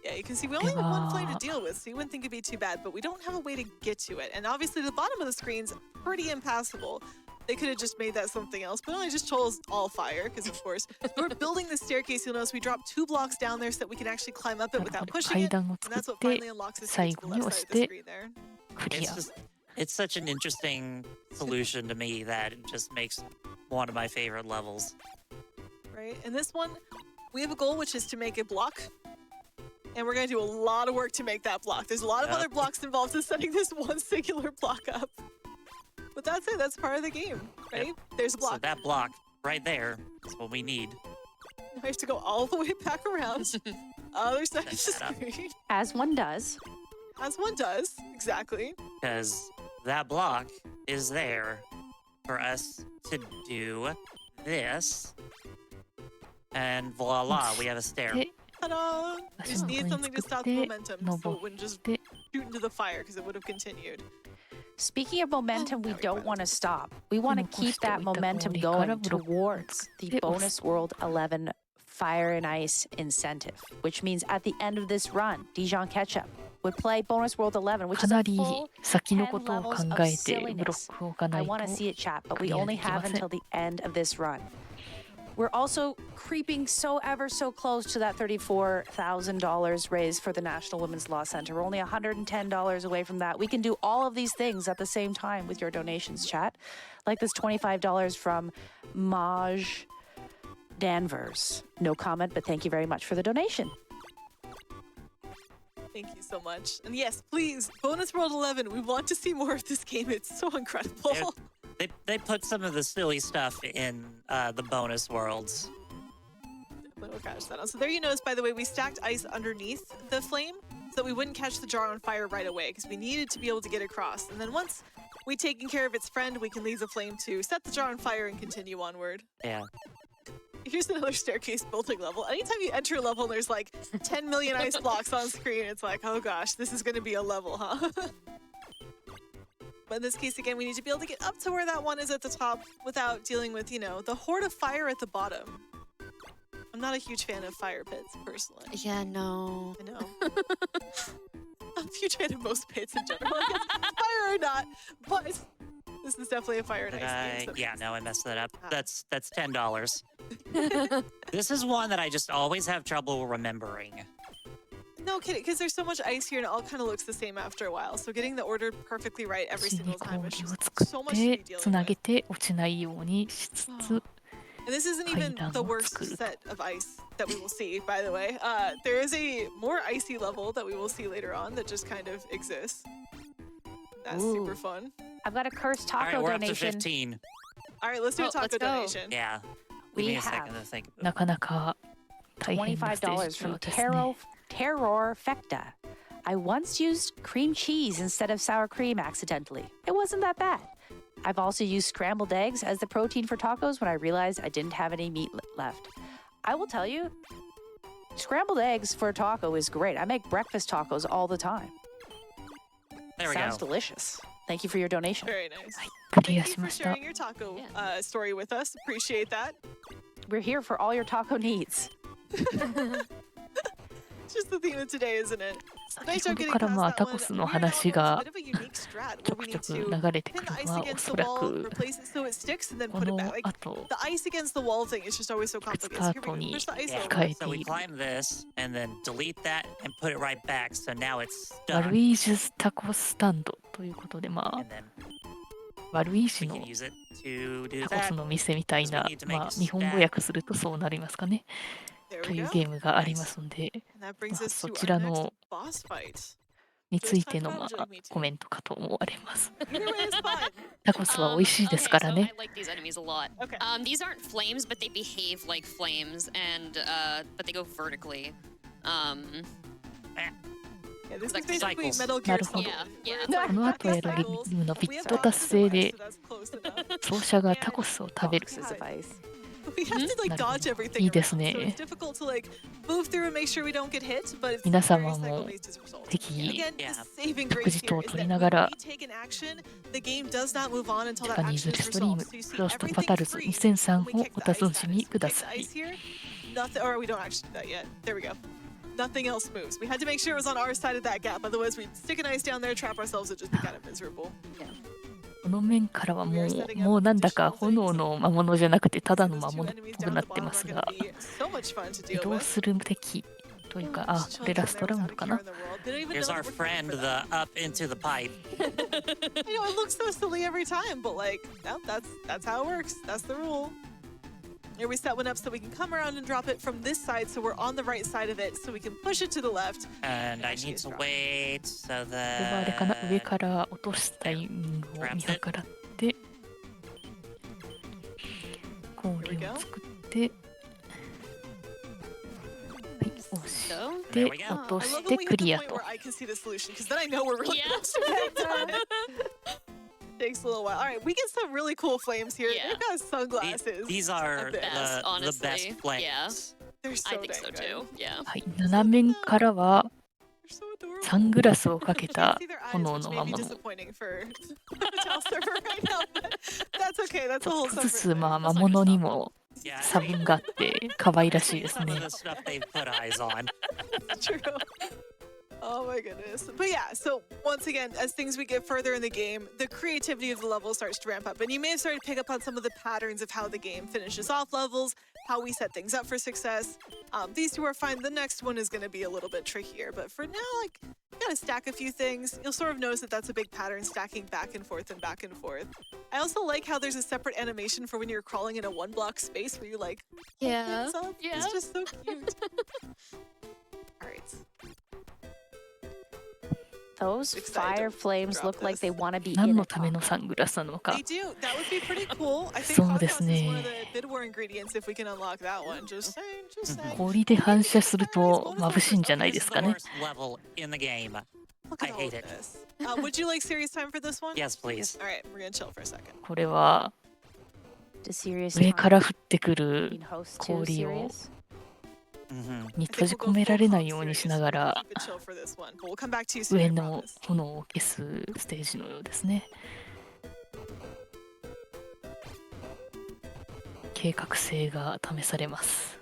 Yeah, you can see we only have one flame to deal with, so you wouldn't think it'd be too bad, but we don't have a way to get to it. And obviously the bottom of the screen's pretty impassable. They could have just made that something else, but only just chose all fire, because of course, we're building the staircase. You'll notice we dropped 2 blocks down there so that we can actually climb up it なるほ without ど pushing it. 階段を And 作 that's what って finally unlocks us to 最 the 後に left 押し side of the て screen there. クリ It's ア just, it's such an interesting solution to me that it just makes one of my favorite levels. Right? And this one, we have a goal, which is to make a block. And we're going to do a lot of work to make that block. There's a lot of Yep. other blocks involved in setting this one singular block up. But that's it. That's part of the game, right? Yep. There's a So block. that block right there is what we need. I have to go all the way back around. Other side of the Set that up. screen. As one does. As one does. Exactly. Because that block is there for us to do this. And voila, we have a stair. で Ta-da! We 足 just 元 needed に something to 作 stop っ the て momentum so 登 it wouldn't just って shoot into the fire because it would have continued. Speaking of momentum, we don't want to stop. We want to keep that momentum going towards the bonus World 11 Fire and Ice incentive, which means at the end of this run, dijonketchup would play bonus World 11, which か is な a り full 先の 10ことを levels 考 of えてブロ silliness. ックを置かな I い want to と see it, chat, but we クリア only できま have せん until the end of this run. We're also creeping so ever so close to that $34,000 raised for the National Women's Law Center. We're only $110 away from that. We can do all of these things at the same time with your donations, chat. Like this $25 from Maj Danvers. No comment, but thank you very much for the donation. Thank you so much. And yes, please, Bonus World 11, we want to see more of this game. It's so incredible. They put some of the silly stuff in the bonus worlds. Oh gosh, that so there you notice, by the way, we stacked ice underneath the flame so that we wouldn't catch the jar on fire right away because we needed to be able to get across. And then once we'd taken care of its friend, we can leave the flame to set the jar on fire and continue onward. Yeah. Here's another staircase building level. Anytime you enter a level and there's like 10 million ice blocks on screen, it's like, oh gosh, this is going to be a level, huh? But in this case, again, we need to be able to get up to where that one is at the top without dealing with, you know, the horde of fire at the bottom. I'm not a huge fan of fire pits, personally. Yeah, no. I know. I'm a huge fan of most pits in general. Fire or not, but this is definitely a fire and ice game. Yeah, no, I messed that up. That's $10. This is one that I just always have trouble remembering. No kidding, because there's so much ice here and it all kind of looks the same after a while. So getting the order perfectly right every 石 single に time is 氷を just 作 so っ much to て be つ dealing なげ with. て落ちないようにしつつ And this isn't even the worst set of ice that we will see, by the way. There is a more icy level that we will see later on that just kind of exists. That's super fun. I've got a cursed All taco right, we're up to donation. 15. All right, let's do a Oh, taco let's go. donation. Yeah. We Give me a have second to think. なかなか大変なステー$25ジ from 上ですね。 Terror Fecta. I once used cream cheese instead of sour cream accidentally. It wasn't that bad. I've also used scrambled eggs as the protein for tacos when I realized I didn't have any meat left. I will tell you, scrambled eggs for a taco is great. I make breakfast tacos all the time. There we Sounds go. delicious. Thank you for your donation. Very nice. クリア Thank し you for ました sharing。your taco story with us. Appreciate that. We're here for all your taco needs. It's just the theme of today, isn't it? Nice 先 job ほど getting から past まあ that タ one. コスの Weird Al 話 has a が bit of a unique strat ちょ where we くちょ need く to 流れてく pin る the の ice はお against そ the ら wall, く replace it so it sticks, and then こ put it の back. Like 後 the ice against the wall thing is just always so 作っ complicated. た So here 後 we go. に Push the ice Yeah. over. 控え So て we いる climb this and then delete that and put it right back. So now it's ワ stuck. ルイージュタコスタンドということでまあ And then ワルイージ we ュ can の use it to do タコス that. の店みたいな So we need to make まあ a 日本語 stack. 訳するとそうなりますかね There と we いう go. ゲームがありますので And that brings まあ us そ to ち our ら next の boss fight. についての Just ま talk about あ it, me too. コメントかと思われます Either way is fine. タコスは美味しいですから okay, ね so I like these enemies a lot. Okay. These aren't flames, but they behave like flames, and but they go vertically. Yeah, this is Like basically cycles. Metal Gear なるほど Solid. Yeah, yeah. Where it's like この後やる cycles. ゲームのビ We ッ have ト boxes 達 of 成 ice, で so that's close enough. 奏者がタコスを食べる Boxes of ice. We have to like dodge everything いい around, です so ね it's difficult to like move through and make sure we don't get hit, but it's 皆 very 様も cycle-based as a result. ぜひ Again, the Yeah. saving 食 grace 事等 here を is 取り that ながら when we take an action, the game does not move on until ジャ that パニー action ズ is リストリー resolved. ム So you フ see ロストバ everything タルズ freeze 2003 when we を kick お the ice 楽し at み it. So くだ kick さ the い ice here, nothing, or we don't actually do that yet. There we go. Nothing else moves. We had to make sure it was on our side of that gap. Otherwise, we'd stick an ice down there, trap ourselves, it'd just be kind of miserable. この面からはもうなんだか炎の魔物じゃなくてただの魔 Those two 物っ enemies ぽ down くな at っ the て bottom ま are す going が to be so much fun to 移 deal 動 with. する敵というかあ Just これラストラウン chilling ドか down な there in the world. They don't even Here's know our that we're coming friend, for them. the up into the pipe. You know, it looks so silly every time, but like, no, that's how it works. That's the rule. Here we set one up so we can come around and drop it from this side, so we're on the right side of it, so we can push it to the left. And I actually need it's to dropped. wait so これはあれかな that 上から落とすタイミングを見計らって氷を作ってはい押し So て There we go. 落と I し love て when we ク hit the リア point と where I can see the solution, because then I know we're really Yeah. close to it. Takes a little while. All right, we get some really cool flames here. Yeah. They've got sunglasses. these are best, the honestly. best flames. Yeah. They're so I think dang so good. too. Yeah. はい斜面からは They're so adorable. サングラスをかけ You た can't see their eyes, 炎 which の may 魔 be 物 disappointing for Hotel server right now, but that's okay. That's ち a ょ whole っと separate ずつ thing. まあ That's 魔 not gonna 物に stop も Yeah. 差分があって可愛らしいです Some of ね the stuff they've put eyes on. us. True. Oh my goodness. But yeah, so once again, as things we get further in the game, the creativity of the level starts to ramp up. And you may have started to pick up on some of the patterns of how the game finishes off levels, how we set things up for success. These two are fine. The next one is going to be a little bit trickier. But for now, like, you gotta stack a few things. You'll sort of notice that that's a big pattern, stacking back and forth and back and forth. I also like how there's a separate animation for when you're crawling in a one block space where you like, Yeah. hands up. Yeah. It's just so cute. All right. Those excited fire to flames drop look like this. they want to be 何 in の a ための top. サングラスなのか They do. That would be pretty cool. I think そうです Cosmos is one ね of the bid war ingredients if we can unlock that one. Just saying, just saying. 氷で反射すると眩しいんじゃない This で is す the かね worst level in the game. Look I at all hate of it. this. Would you like serious time for this one? Yes, please. All right, we're gonna chill for a second. これは Does serious 上 time から降ってくる mean host to 氷を serious? Mm-hmm. に I 閉 think じ we'll 込 go め full られない calm ように serious. しながら Keep it chill for this one, but we'll come back to you soon. I 上の promise. 炎を消すステージのようですね。計画性が試されます。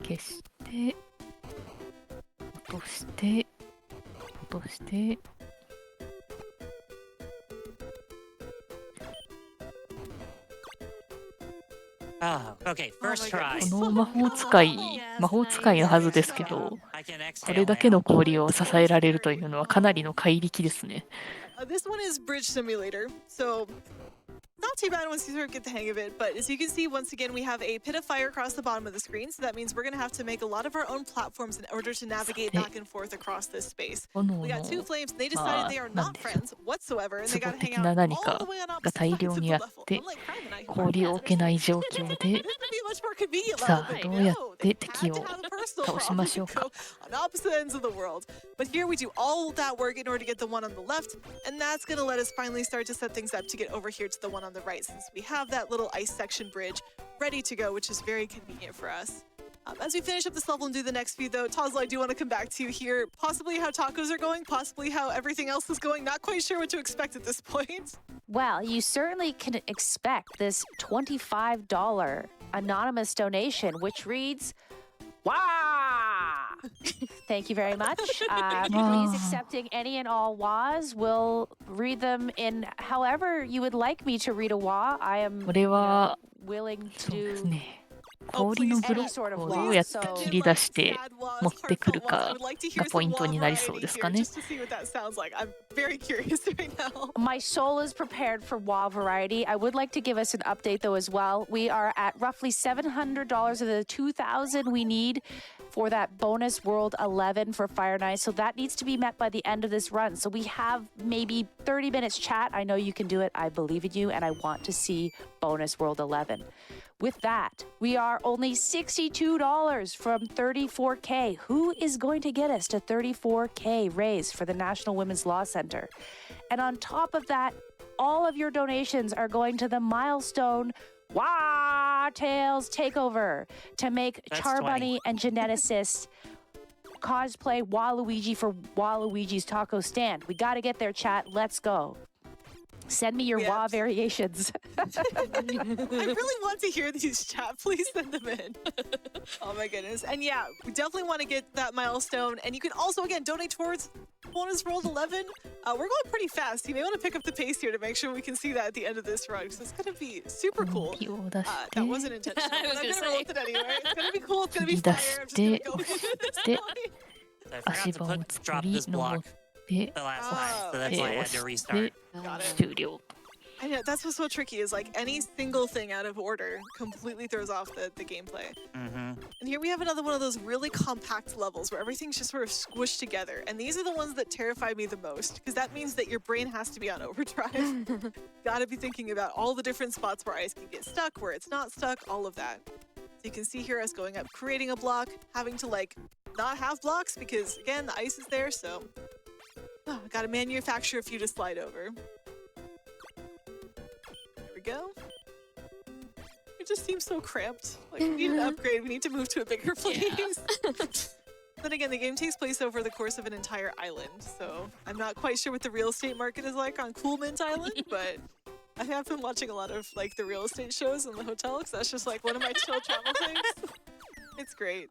消して落として落として Oh, okay, first try. この魔法使いのはずですけど、 I can これ exhale だけ now. の氷を支えられるというのはかなりの怪力ですね。This one is Bridge Simulator, so not too bad once you sort of get the hang of it. But as you can see, once again, we have a pit of fire across the bottom of the screen. So that means we're going to have to make a lot of our own platforms in order to navigate back and forth across this space. 炎 We の got two flames. They decided they are なん not でしょう friends whatsoever, and they ツボ got to hang 的 out な all 何 the か way on が opposite 大 sides 量 of に the あっ level. て Unlike Crime and I, 氷を置けない状況で couldn't be a much more convenient さ level, あ but どうやっ no, て they 敵 had を to have a personal 倒し problem ましょ to うか go on opposite ends of the world. But here we do all that work in order to get the one on the left, and that's going to let us finally start to set things up to get over here to the one on the right, since we have that little ice section bridge ready to go, which is very convenient for us. As we finish up this level and do the next few, though, Tazla, I do want to come back to you here. Possibly how tacos are going, possibly how everything else is going. Not quite sure what to expect at this point. Well, you certainly can expect this $25 anonymous donation, which reads, "Wah!" Thank you very much. Please accepting any and all wahs. We'll read them in however you would like me to read a wah. I am これは willing そう to です do ね。氷のブロックをどうやって切り出して持ってくるかがポイントになりそうですかね。 Just to see what that sounds like. I'm very curious right now. My soul is prepared for WoW variety. I would like to give us an update though as well. We are at roughly $700 of the $2,000 we need for that bonus World 11 for Fire and Ice. So that needs to be met by the end of this run. So we have maybe 30 minutes chat. I know you can do it. I believe in you and I want to see bonus World 11. With that, we are only $62 from 34K. Who is going to get us to 34K raised for the National Women's Law Center? And on top of that, all of your donations are going to the milestone Wah Tails Takeover to make That's Charbunny and Geneticist cosplay Waluigi for Waluigi's Taco Stand. We got to get there, chat. Let's go. Send me your Yeah. WoW variations. I really want to hear these, chat. Please send them in. Oh my goodness. And yeah, we definitely want to get that milestone. And you can also, again, donate towards bonus World 11. We're going pretty fast. You may want to pick up the pace here to make sure we can see that at the end of this run. So it's going to be super cool. 火を出し That wasn't intentional. I was but I'm gonna gonna roll say. with it anyway. It's gonna be cool. It's gonna be 切り fire. 出 I'm し just gonna て go 押 with し it. て I forgot 足 to 場を drop 作り this 登 block って the last time, so で that's why I 押 had to し restart. て Got it. 終了。 I know that's what's so tricky is like any single thing out of order completely throws off the gameplay. Mm-hmm. And here we have another one of those really compact levels where everything's just sort of squished together. And these are the ones that terrify me the most because that means that your brain has to be on overdrive. Gotta be thinking about all the different spots where ice can get stuck, where it's not stuck, all of that. So you can see here us going up, creating a block, having to like not have blocks because again, the ice is there. So gotta manufacture a few to slide over. There we go. It just seems so cramped. Like we need an upgrade. We need to move to a bigger place. Then again, the game takes place over the course of an entire island, so I'm not quite sure what the real estate market is like on Coolmint Island, but I have been watching a lot of like the real estate shows in the hotel because that's just like one of my chill travel things. It's great.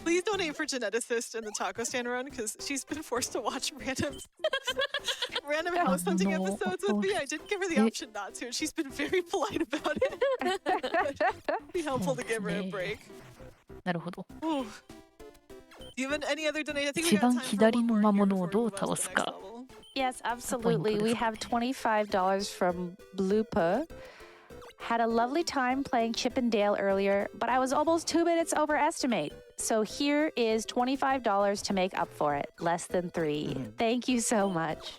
Please donate for geneticist in the taco stand run because she's been forced to watch random house hunting episodes with me. I didn't give her the option not to, and she's been very polite about it. It'd be helpful to give her a break. なるほど。 Ooh. Do you have any other donate? I think 一 we got 番 time for 左 one の more 魔 here 物を before ど we う move 倒 on to す the next か。 level. Yes, absolutely. We have $25 from Bloopa. Had a lovely time playing Chip and Dale earlier, but I was almost 2 minutes overestimate. So here is $25 to make up for it. Less than 3. Thank you so much.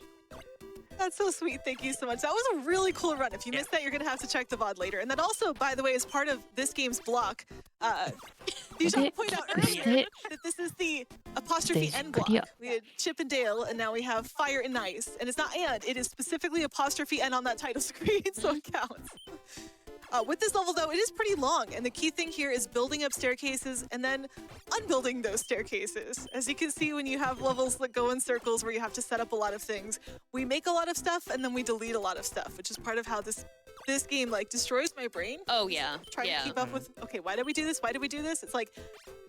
That's so sweet. Thank you so much. That was a really cool run. If you missed that, you're going to have to check the VOD later. And then also, by the way, as part of this game's block, Dijon point out earlier that this is the apostrophe N block. We had Chip and Dale, and now we have Fire and Ice. And it's not and, it is specifically apostrophe N on that title screen, so it counts. With this level, though, it is pretty long, and the key thing here is building up staircases and then unbuilding those staircases. As you can see, when you have levels that go in circles where you have to set up a lot of things, we make a lot of stuff and then we delete a lot of stuff, which is part of how this game like destroys my brain. Oh yeah. Trying yeah. to keep up with, okay, why did we do this? Why did we do this? It's like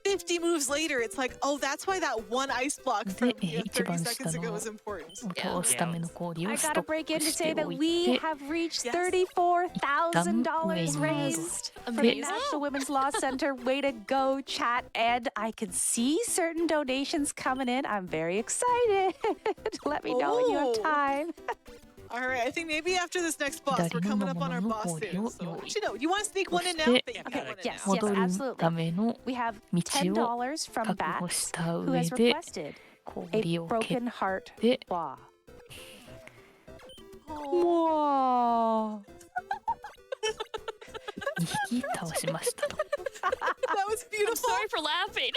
50 moves later, it's like, oh, that's why that one ice block from 30 seconds ago was important. 倒すための氷を I ス gotta トッ break ク in to して say that おい we て have reached Yes. $34,000 raised from the Amazing. National Women's Law Center. Way to go, chat. And I can see certain donations coming in. I'm very excited. Let me know when you have time. All right, I think maybe after this next boss, we're coming up on our boss soon. So, actually, no, you want to sneak one in now? Okay, Yeah, Okay, one in yes, now. 戻る absolutely. ための We have 道を $10 from 確保 Bat, した who 上 has で requested a 氷を蹴っ broken heart て claw. Oh. 2匹倒しましたと。 That was I'm beautiful. sorry for laughing.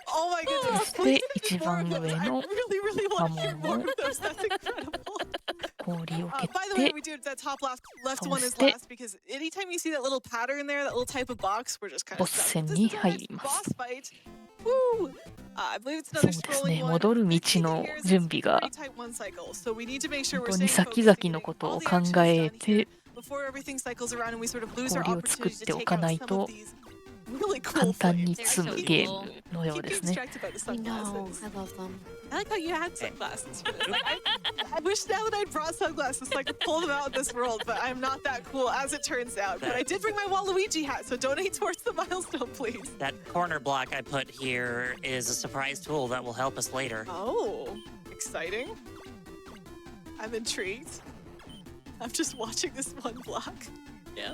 Oh my そ goodness. して Please 一 do more 番 of 上 those. I の really want to hear more of those. That's incredible. 氷を蹴 By the っ way, て we do that top left one is そして last because anytime you see that little pattern there, that little type of box, we're just kind ボ of ス stuck. 戦 This に is our 入 next りま boss す。 fight. Woo! I believe it's そう another です scrolling ね、 one. 戻る The 道 key thing の here is 準 it's 備 a が pretty tight one cycle, so we need to make sure 本 we're 当に staying 先 focused 々 and の getting ことを all the 考 actions え done て here before everything cycles around and we sort of lose our 氷を作っ opportunity て to お take か out ない some と of these really 簡 cool 単に flames. 積む They're so ゲー cool. ムのよう Keep です getting ね。 distracted by the I know. sunglasses. I love them. I like how you had sunglasses for this. I wish now that I'd brought sunglasses so I could pull them out in this world, but I'm not that cool as it turns out. But I did bring my Waluigi hat, so donate towards the milestone, please. That corner block I put here is a surprise tool that will help us later. Oh, exciting. I'm intrigued. I'm just watching this one block. Yeah.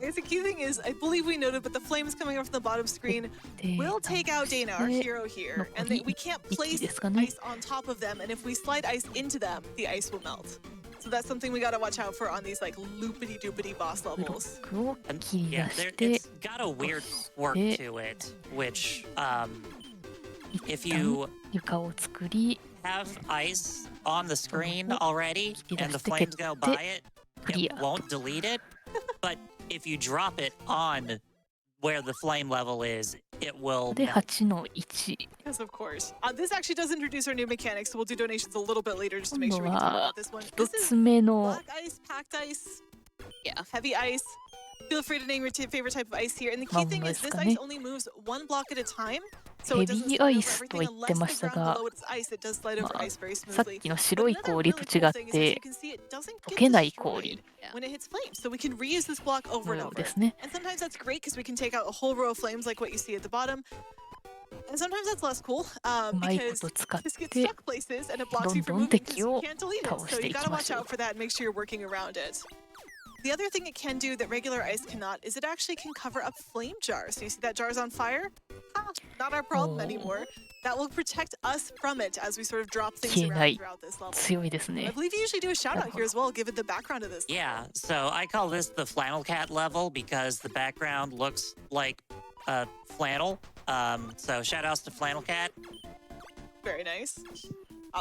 I guess the key thing is, I believe we noted, but the flames coming up from the bottom screen で will take out Dana, our で hero here, and残り we can't 1 place ですかね。 ice on top of them, and if we slide ice into them, the ice will melt. So that's something we gotta watch out for on these like loopity doopity boss ブロ levels. ックを And 切り yeah, 出 there, して it's got a weird quirk Eh. to it, which if 一 you 旦床を作り have ice on the screen Oh. already and the Did I flames stick go it? by it, Clear. it won't delete it. But if you drop it on where the flame level is, it will で melt. 8の1 Yes, of course. This actually does introduce our new mechanics, so we'll do donations a little bit later just to make 今 sure 度 we can talk は about this one. 1 This is つ目の black ice, packed ice, Yeah. heavy ice. Feel free to name your favorite type of ice here. And the key thing is this ice only moves one block at a time. So it doesn't Heavy slide over ice と everything 言ってま unless し the た ground が below it's ice. It does slide over まあ ice very さっ smoothly. きの But 白い another 氷 really と cool 違っ thing is, as て you can see, it doesn't 溶 get けない destroyed 氷 when it hits flames. So we can reuse this block over の and よう over. ですね。 And sometimes that's great because we can take out a whole row of flames like what you see at the bottom. And sometimes that's less cool うまいこ because と使っ this gets て stuck places and it blocks you ど from んどん moving because 敵 you を can't delete it. 倒 So して you いき gotta ま watch しょう out。for that and make sure you're working around it. The other thing it can do that regular ice cannot is it actually can cover up flame jars. So you see that jar's on fire? Ha, not our problem Oh. anymore. That will protect us from it as we sort of drop things 消えな around い throughout this level. 強いです I ね。 believe you usually do a shout out here as well, given the background of this. Yeah, so I call this the flannel cat level because the background looks like flannel. So shout outs to Flannel Cat. Very nice.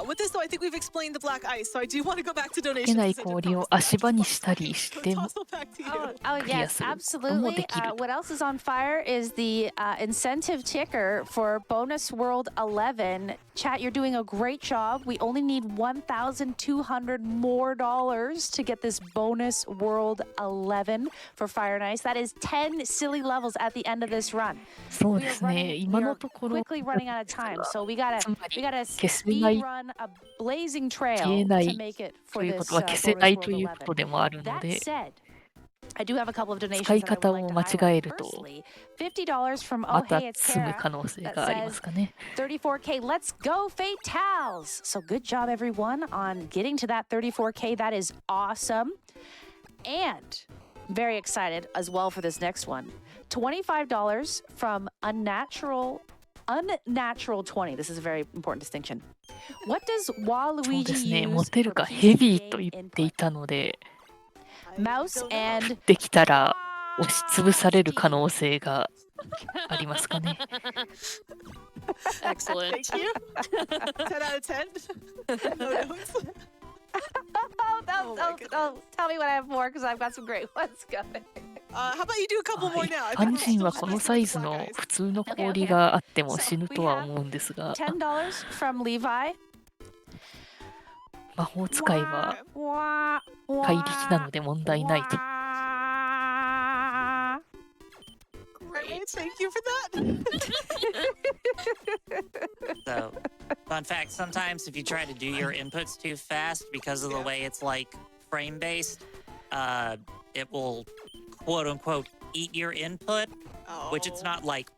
With this, though, I think we've explained the black ice, so I do want to go back to 溶 donations. けない as I did 氷を promise. 足場にしたりしても Toss it back to you. Oh, Clear yes, することも absolutely. できると。 What else is on fire is the incentive ticker for Bonus World 11. Chat, you're doing a great job. We only need $1,200 more to get this Bonus World 11 for Fire and Ice. That is 10 silly levels at the end of this run. そう We で are すね。 running, 今 we の are ところ quickly running out of time, so we gotta つまり speed 消せない run a blazing trail 消えない to make it と for いうこ this とは消せ Bonus ない World ということでもあるの That で、 said, I do have a couple of donations 使い that I would 方 like を to 間 highlight. 違えると Firstly, $50 from ま Oh た Hey It's 積む Kara 可能性 that がありま says すかね。 34K. Let's go, Fatals! So good job, everyone, on getting to that 34K. That is awesome. And very excited as well for this next one. $25 from Unnatural 20. This is a very important distinction. What does そうで Waluigi すね。 use 持てる for か PC ヘビーと game 言ってい input? たので、 Mouse and できたら押しつぶされる可能性がありますかね。 Excellent. Thank you. 10 out of 10. No notes. Oh, tell me what I have more because I've got some great ones coming. How about you do a couple は more い now? I 一般 think 人 we're は still この messing サイ with ズ black の eyes. 普通の Okay, 氷 okay. があっても So 死ぬ we とは have 思うんですが、 $10 from Levi. 魔法使いは怪力なので問題ないと。 Great. Thank you for that. So, fun fact, sometimes if you try to do your inputs too fast because of the way it's like frame based, it will quote unquote eat your input, which it's not like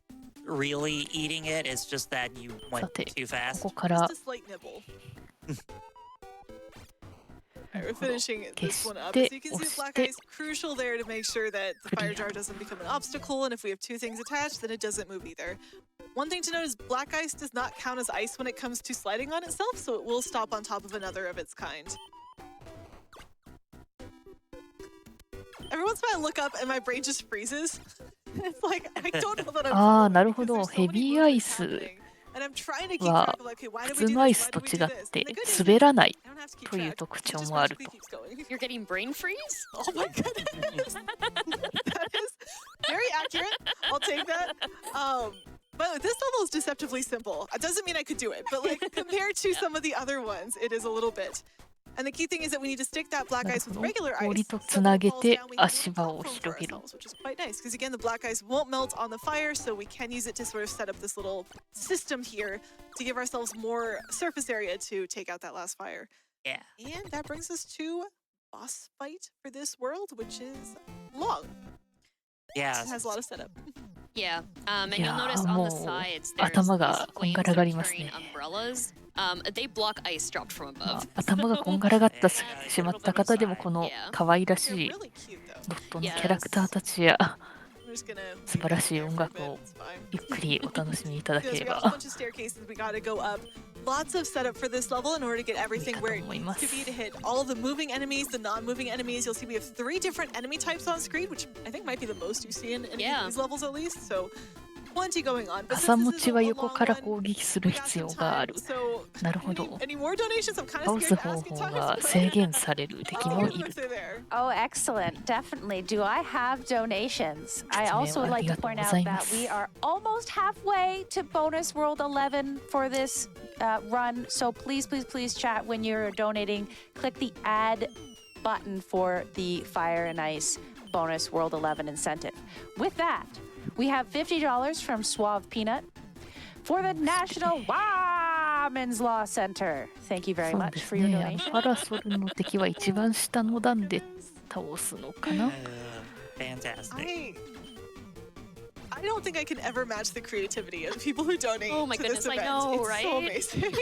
really eating it, it's just that you went さて、 too こ fast. こから Just a slight nibble. Alright, we're finishing this one up. Keshite As you can see, the black oshite. ice crucial there to make sure that the fire jar doesn't become an obstacle, and if we have two things attached, then it doesn't move either. One thing to note is black ice does not count as ice when it comes to sliding on itself, so it will stop on top of another of its kind. Every once in a while I look up and my brain just freezes. It's like, I don't know that I'm ああ、 flowing なるほ because ど。 there's so ヘ many ビーアイ movements ス happening. And I'm trying to keep は track of like, okay, why 普 did we 通 do のアイ this? ス Why と did we 違 do っ this? て And the good news 滑らない I don't have to keep という track. 特 It 徴 just もある magically と。 keeps going. You're getting brain freeze? Oh my goodness. That is very accurate. I'll take that. But this level is deceptively simple. It doesn't mean I could do it, but like compared to some of the other ones, it is a little bit. And the key thing is that we need to stick that black なる ice ほ with ど。 regular ice. 氷と So つ when な it げ falls て down, we have a 足 little 場を platform for 広げる。 ourselves, which is quite nice. Because again, the black ice won't melt on the fire, so we can use it to sort of set up this little system here to give ourselves more surface area to take out that last fire. Yeah. And that brings us to boss fight for this world, which is long. Yeah. It has a lot of setup. Yeah. And you'll Yeah, notice on the もう sides there's 頭 these がこん flames が that らが are ります carrying ね。 umbrellas. They block ice dropped from ま above. あ頭がこんがらがったし Yeah, しまった方でもこの Yeah. 可愛ら They're しい really cute, though. ドットのキャラクターたちや I'm just gonna 素晴らしい leave 音 that there 楽 for a を bit. It's fine. ゆっくりお楽しみいただけ Because れ we got a ば bunch of staircases we gotta go up. Lots of setup for this level in order to get everything where it needs to be to hit all the moving enemies, the non-moving enemies. You'll see we have 3 different enemy types on screen, which I think might be the most you see in any Yeah. of these levels at least. So plenty going on. But 朝 since 持 this is ち a は long 横から one, 攻撃する we got 必 some 要があ time. る。 So なるほど。 any more donations? I'm kind 倒 of す scared to 方 ask in 法 time. が制限される敵も Oh, いる if。they're there. Oh, excellent. Definitely. Do I have donations? I also would like to point out that we are almost halfway to Bonus World 11 for this run. So please, please, please chat when you're donating. Click the add button for the Fire and Ice Bonus World 11 incentive. With that, we have $50 from Suave Peanut for the National Women's Law Center. Thank you very そう much です for your ね。 donation. パラソルの敵は一番下の段で倒すのかな。 Fantastic. I don't think I can ever match the creativity of the people who donate Oh my to this goodness, I event. know, It's so right? amazing.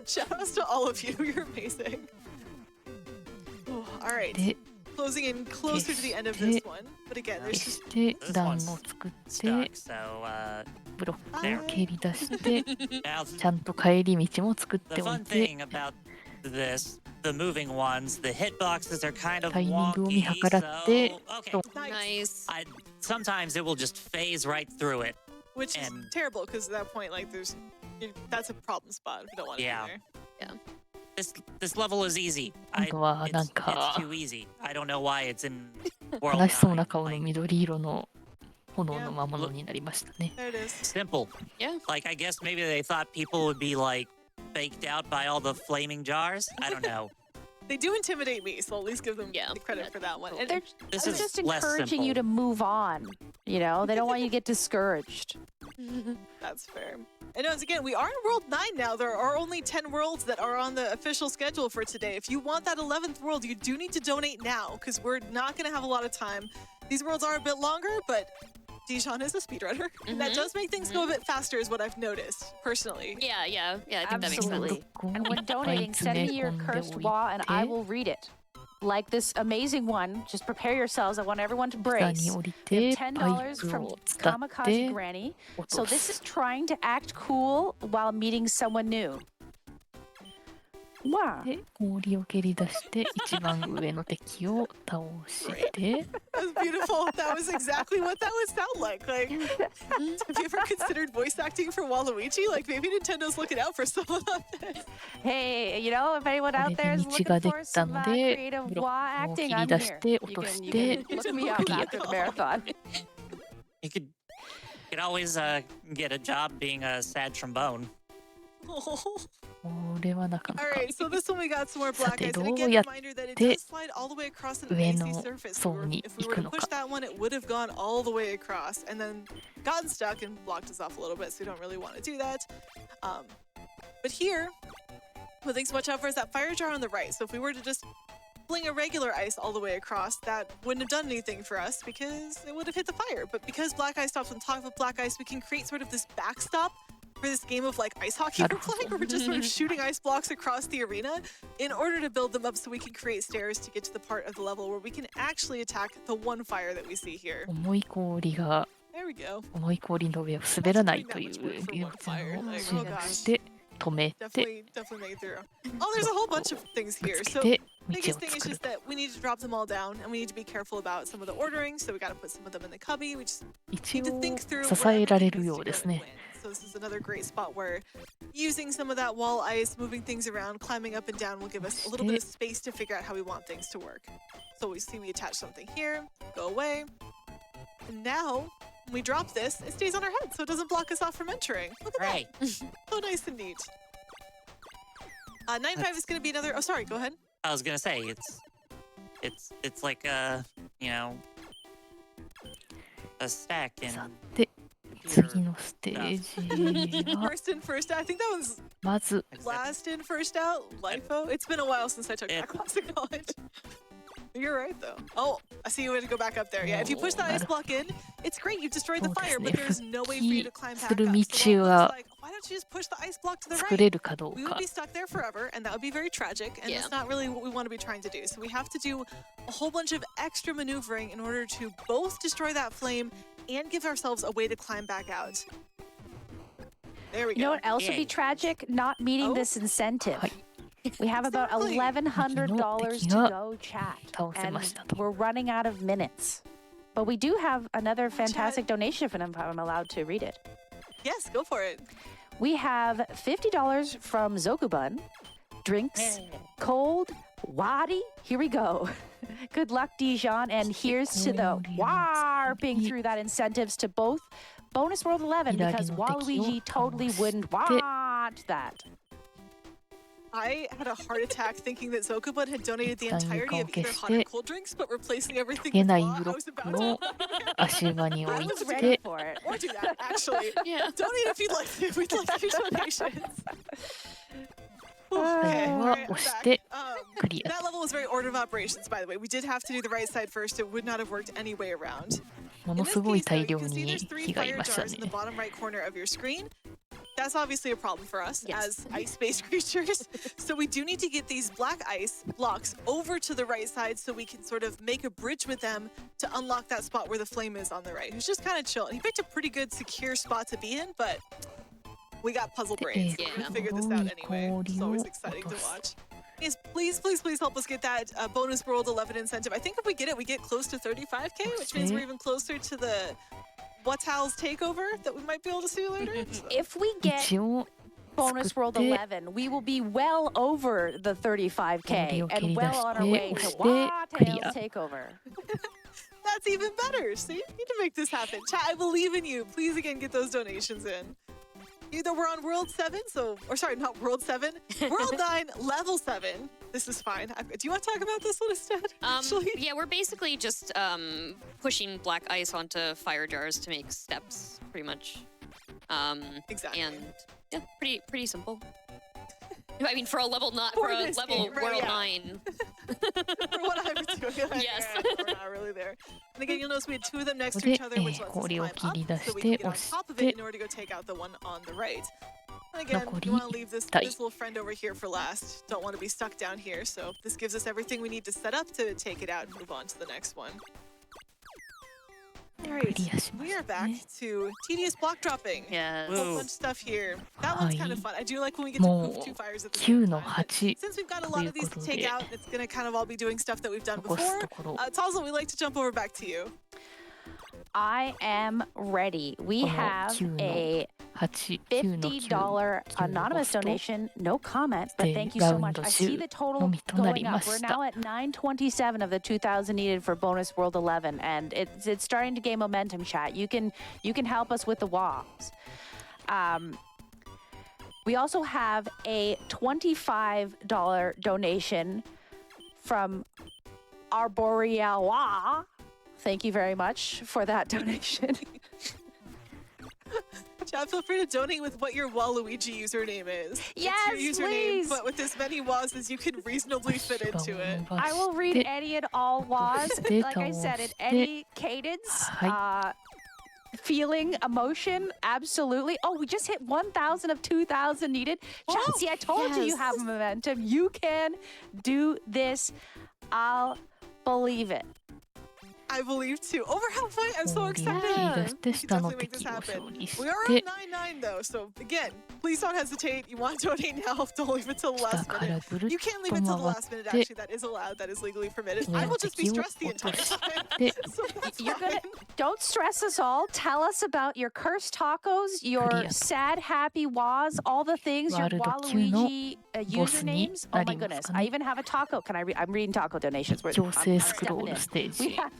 Shout outs to all of you. You're amazing. Oh, all right. で、 Closing in closer to the end of this one. But again, 消 there's し just て This 段を one's 作って stuck, so ブロックを蹴り出して now ちゃんと帰り道も作っ the ておい fun て thing about this, the moving ones, the hitboxes are kind of タイミングを見 wonky, 計らって so okay. Nice. Sometimes it will just phase right through it. which is and- terrible because at that point, like, that's a problem spot. We don't want to Yeah. be there. This level is easy. 今度はなん It's か too easy. I don't know why it's in World 悲しそうな 9. 顔の Like, 緑色の炎の魔物になりましたね。 There it is. simple. Yeah. Like, I guess maybe they thought people would be like baked out by all the flaming jars. I don't know. They do intimidate me, so I'll at least give them Yeah. the credit for that one. And They're This they're is just less encouraging you simple. to move on. You know, they don't want you to get discouraged. that's fair. And once again, we are in World 9 now. There are only 10 worlds that are on the official schedule for today. If you want that 11th world, you do need to donate now, because we're not going to have a lot of time. These worlds are a bit longer, but Dijon is a speedrunner. And that does make things go a bit faster, is what I've noticed, personally. Yeah, I think that makes sense. Absolutely. And when donating, send me your cursed wa and I will read it. Like this amazing one, just prepare yourselves. I want everyone to 下 brace. に降り We て have パイ $10 プ from を使っ Kamikaze て Granny. 落 So と this is す。 trying to act cool while meeting someone new. Wow. で氷を蹴り出して一番上の敵を倒して。 That was beautiful. That was exactly what that would sound like. Like, have you ever considered voice acting for Waluigi? Like, maybe Nintendo's looking out for someone on this. Hey, you know, if anyone こ out れで there is 道 looking がで for きた some ので creative ブロ wa ックを acting, 切り I'm 出し here. て You 落と can, し you て can look me up クリア。 after the marathon. You could always get a job being a sad trombone. Oh. これはなかな All か right, so this one we got some more black ice. And さて、どう again, やっ reminder that it て does slide all the way across an 上 icy の surface. 層に If we 行 were く to の push か。 that one, it would have gone all the way across and then gotten stuck and blocked us off a little bit, so we don't really want to do that. But here, one thing to watch out for is that fire jar on the right. So if we were to just fling a regular ice all the way across, that wouldn't have done anything for us because it would have hit the fire. But because black ice stops on top of black ice, we can create sort of this backstop for this game of like ice hockey we're playing, where we're just sort of shooting ice blocks across the arena in order to build them up so we can create stairs to get to the part of the level where we can actually attack the one fire that we see here. 重い氷が There we go. 重い氷の上を滑らないという技術を習得して止めて Definitely make it through. Oh, there's a whole bunch of things ぶ here. つ So けて道 biggest を thing is 作る just。that we need to drop them all down and we need to be careful about some of the ordering. So we got to put some of them in the cubby. We just 一 need to 応 think through 支 where えられ everything る needs よ to う go です and ね。 when. So this is another great spot where using some of that wall ice, moving things around, climbing up and down will give us a little bit of space to figure out how we want things to work. So we see we attach something here, go away. And now when we drop this, it stays on our head so it doesn't block us off from entering. Look at Right. that. So nice and neat. 9-5 is going to be another. Oh, sorry. Go ahead. I was gonna say it's like a stack in さて、次のステージは First in, first out. I think that was まず last in, first out. LIFO. It's been a while since I took that class in college. You're right, though. Oh, I see you had to go back up there. Yeah, if you push the ice block in, it's great. You've destroyed the fire, but there's no way for you to climb back up. So it looks like, why don't you just push the ice block to the 作れ right? るかどう We would か。 be stuck there forever, and that would be very tragic, and Yeah. that's not really what we want to be trying to do. So we have to do a whole bunch of extra maneuvering in order to both destroy that flame and give ourselves a way to climb back out. There we go. You know what else would be Yay. tragic? Not meeting Oh. this incentive. We have about Exactly. $1,100 to go, chat. 倒せましたと。 And we're running out of minutes. But we do have another fantastic donation if I'm allowed to read it. Yes, go for it. We have $50 from Zokubun. Drinks, cold, wadi. Here we go. Good luck, Dijon. And here's to the warping through that incentives to both Bonus World 11 because Waluigi totally wouldn't want that. I had a heart attack thinking that Zokubun had donated the 一旦 entirety 床 of を消 either し hot or て cold drinks, but replacing everything 溶け with ない raw. ブロ I was ッ about クを to 足場に置 I い was て ready for it. or do that, actually. Yeah. Donate if you'd like to. We'd like your donations. 最 Okay, 後 all は right, 押 I'm し back. て Um, クリア。 that level was very order of operations, by the way. We did have to do the right side first. It would not have worked any way around. も In の this すごい case, though, 大 you 量 can see に there's 3火がい fire ました jars in the ね。 bottom right corner of your screen. That's obviously a problem for us Yes. as ice-based creatures. So we do need to get these black ice blocks over to the right side so we can sort of make a bridge with them to unlock that spot where the flame is on the right. Who's just kind of chilling. He picked a pretty good, secure spot to be in, but we got puzzle brains. We're gonna figure this out anyway. It's always exciting to watch. Yes, please, please, please help us get that bonus World 11 incentive. I think if we get it, we get close to 35K, which means we're even closer to the What's Hal's takeover that we might be able to see later. So. If we get 一応 Bonus World 11, we will be well over the 35K and well on our way to Tails Takeover. That's even better. See, you need to make this happen. Chat, I believe in you. Please again get those donations in. Either we're on World 7, or sorry, not World 7, World 9, Level 7. This is fine. Do you want to talk about this one instead? Actually? Yeah, we're basically just pushing black ice onto fire jars to make steps, pretty much. Exactly. And yeah, pretty simple. I mean, for a level game, right, World yeah. 9. For what I was doing. Like, Yes. we're not really there. And again, you'll notice we had two of them next to each other, which lets us 氷を climb 切り up 出 so し we て can get on 押し top of て it in order to go take out the one on the right. And again, 残り you want to leave this 1体 little friend over here for last. Don't want to be stuck down here, so this gives us everything we need to set up to take it out and move on to the next one. All ク right, リアしま we し are た back ね。 to tedious block dropping. Yes. A whole Whoa. bunch of stuff here. That one's kind of fun. I do like when we get to も move う two fires at the 9 same の time. But 8 since we've got a と lot いう of these こ to と take で out, it's going to kind of all be doing stuff that we've done 残す before. ところ Talzal, we'd like to jump over back to you. I am ready. We この have 9の a 8、9の9 $50 anonymous と donation. No comment, but で thank you ラ so ウン much. ド I see 10 the total のみとなり going ま up. We're した now at 927 of the 2,000 needed for Bonus World 11, and it's starting to gain momentum. Chat, you can help us with the walls. We also have a $25 donation from Arboreal. Thank you very much for that donation. Chad, feel free to donate with what your Waluigi username is. Yes, it's your username, please. but with as many was as you can reasonably fit 足場 into を it. 伸ば I will し read て any and all laws. そして Like I said, in 倒して any cadence. は Feeling, emotion, absolutely. Oh, we just hit 1,000 of 2,000 needed. Chat, Oh, see, I told you you yes. have momentum. You can do this. I'll believe it. I believe too. Over halfway, I'm so 氷を excited. 切り出して We can 下の definitely make this 敵を happen. 勝利し We are て on 9-9 though, so again, please don't hesitate. You want to donate now, don't leave it till the 下 last か minute. らぐるっ You can't leave と it till the 回 last minute, って actually. That is allowed. That is legally permitted. 上 I の will just be 敵を stressed the 落 entire とし time. て So that's You're fine. gonna don't stress us all. Tell us about your cursed tacos, your Clear. sad, happy was, all the things, your World 9の Waluigi ボスに usernames. な Oh my ります goodness! か I ね。 even have a taco. Can I read? I'm reading taco donations. We're- 強制 I'm スクロ stepping ール in. ステー We ジ have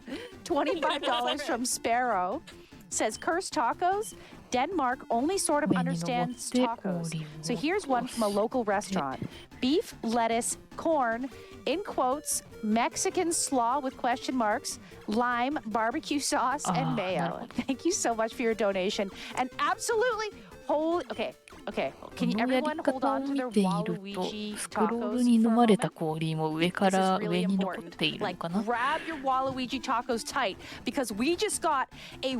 $25 from Sparrow. Says cursed tacos. Denmark only sort of 上に登っ understands て tacos. 氷を So here's one from a local restaurant. Beef, lettuce, corn, in quotes, Mexican slaw with question marks, lime, barbecue sauce, and mayo. Thank you so much for your donation. And absolutely, okay. こ Can you のやり everyone hold 方を on to 見 their ていると Waluigi スクロー tacos ルに for 飲 a まれた moment? 氷も上か This is ら really 上に残っ important. ているの Like, かな。 grab your Waluigi tacos tight because we just got a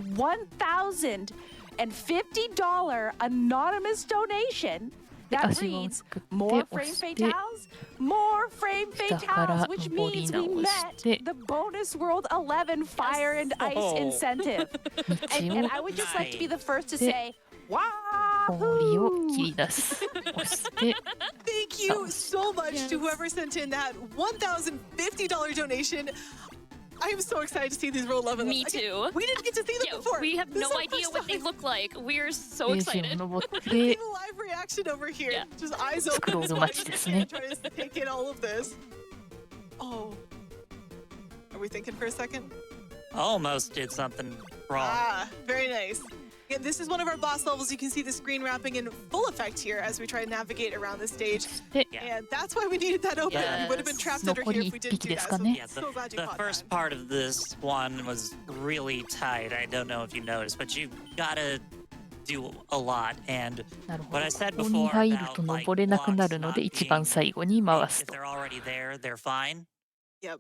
$1,050 anonymous donation that 足場を reads 作って more 押 frame して fatales, more frame 下から fatales, which 登り means we 直 met して the bonus world 11 fire and ice Oh. incentive. 道 And を I would just like to be the first to Nice. say, 氷を切 Wahoo! り出す。押して Thank you so much to whoever sent in that $1,050 donation. I am so excited to see these roll 11. Me too. We didn't get to see them Yeah, before. we have This no is our idea first what they time. look like. We're ス so テージ excited. を登っ Getting て a live reaction over here. Yeah. Just eyes スクロ open ー as ル much 待ち as で we す can, ね。 trying to take in all of this. Oh. Are we thinking for a second? Almost did something wrong. Ah, very nice. Yeah, this is one of our boss levels. You can see the screen wrapping in full effect here as we try to navigate around the stage. で Yeah. And that's why we needed that open. We would have been trapped under here if we didn't do that. So Yeah, so glad you the caught first that. part of this one was really tight. I don't know if you noticed, but you gotta do a lot. And なるほ what ど I said ここに before 入る about と like 登れなくなる blocks ので not 一番 being 最後に回 if すと they're already there, they're fine. Yep.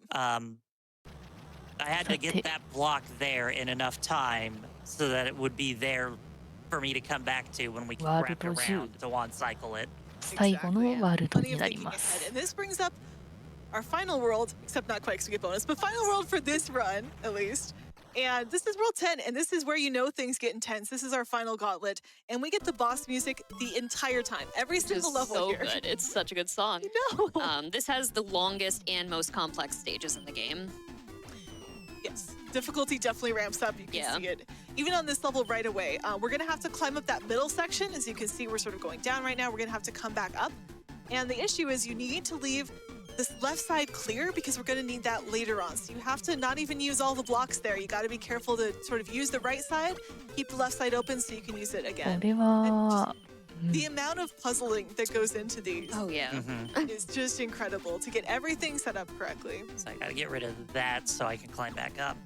I had to get that block there in enough time so that it would be there for me to come back to when we World wrapped 10 around to one cycle it. 最後のワールド Plenty に of なり thinking ま ahead. す。 And this brings up our final world, except not quite because we get bonus, but final world for this run, at least. And this is World 10, and this is where you know things get intense. This is our final gauntlet, and we get the boss music the entire time, every Which is single level so here. good. It's such a good song. No. This has the longest and most complex stages in the game. Yes, difficulty definitely ramps up. You can Yeah. see it. even on this level right away, we're going to have to climb up that middle section. As you can see, we're sort of going down right now. We're going to have to come back up. And the issue is you need to leave this left side clear because we're going to need that later on. So you have to not even use all the blocks there. You got to be careful to sort of use the right side, keep the left side open so you can use it again. これは、 The amount of puzzling that goes into these Oh yeah. is just incredible to get everything set up correctly. So I gotta get rid of that so I can climb back up.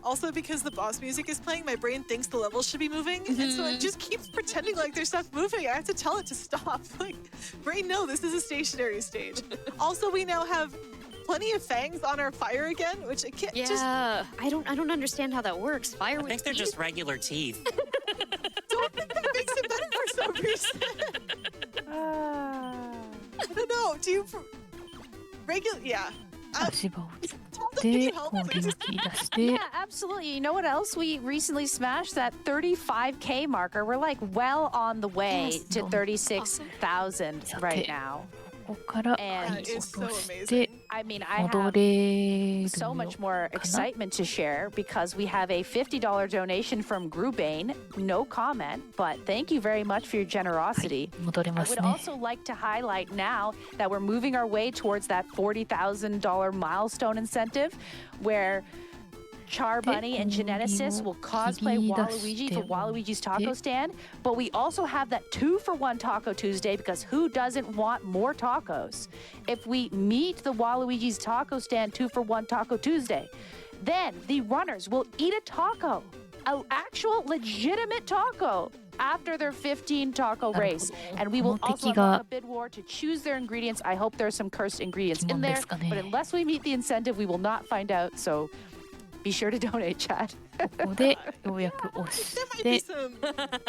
Also, because the boss music is playing, my brain thinks the level should be moving, and so it just keeps pretending like there's stuff moving. I have to tell it to stop. Like, brain, no, this is a stationary stage. Also, we now have plenty of fangs on our fire again, which I can't just... Yeah, I don't understand how that works. Fire I with think they're teeth? just regular teeth. don't think that makes it better for some reason. I don't know. Do you... Regular... Yeah. 足場を使っ Can you て help 攻 me? 撃出して Yeah, absolutely. You know what else? We recently smashed that 35K marker. We're like well on the way Yes. to 36,000 right now. ここから And 落 it's so とし amazing. て I mean, I 戻 have れる so の much more かな excitement to share because we have a $50 donation from Grubane. No comment, but thank you very much for your generosity. 戻れ I ます would ね also like to highlight now that we're moving our way towards that $40,000 milestone incentive where Char Bunny and Geneticist will cosplay Waluigi for Waluigi's Taco Stand, but we also have that 2-for-1 Taco Tuesday because who doesn't want more tacos? If we meet the Waluigi's Taco Stand 2-for-1 Taco Tuesday, then the runners will eat a taco, an actual legitimate taco, after their 15 taco race. And we will also have a bid war to choose their ingredients. I hope there's some cursed ingredients in there, but unless we meet the incentive, we will not find out. So be sure to donate, chat. ここでようやく押し There might be て some...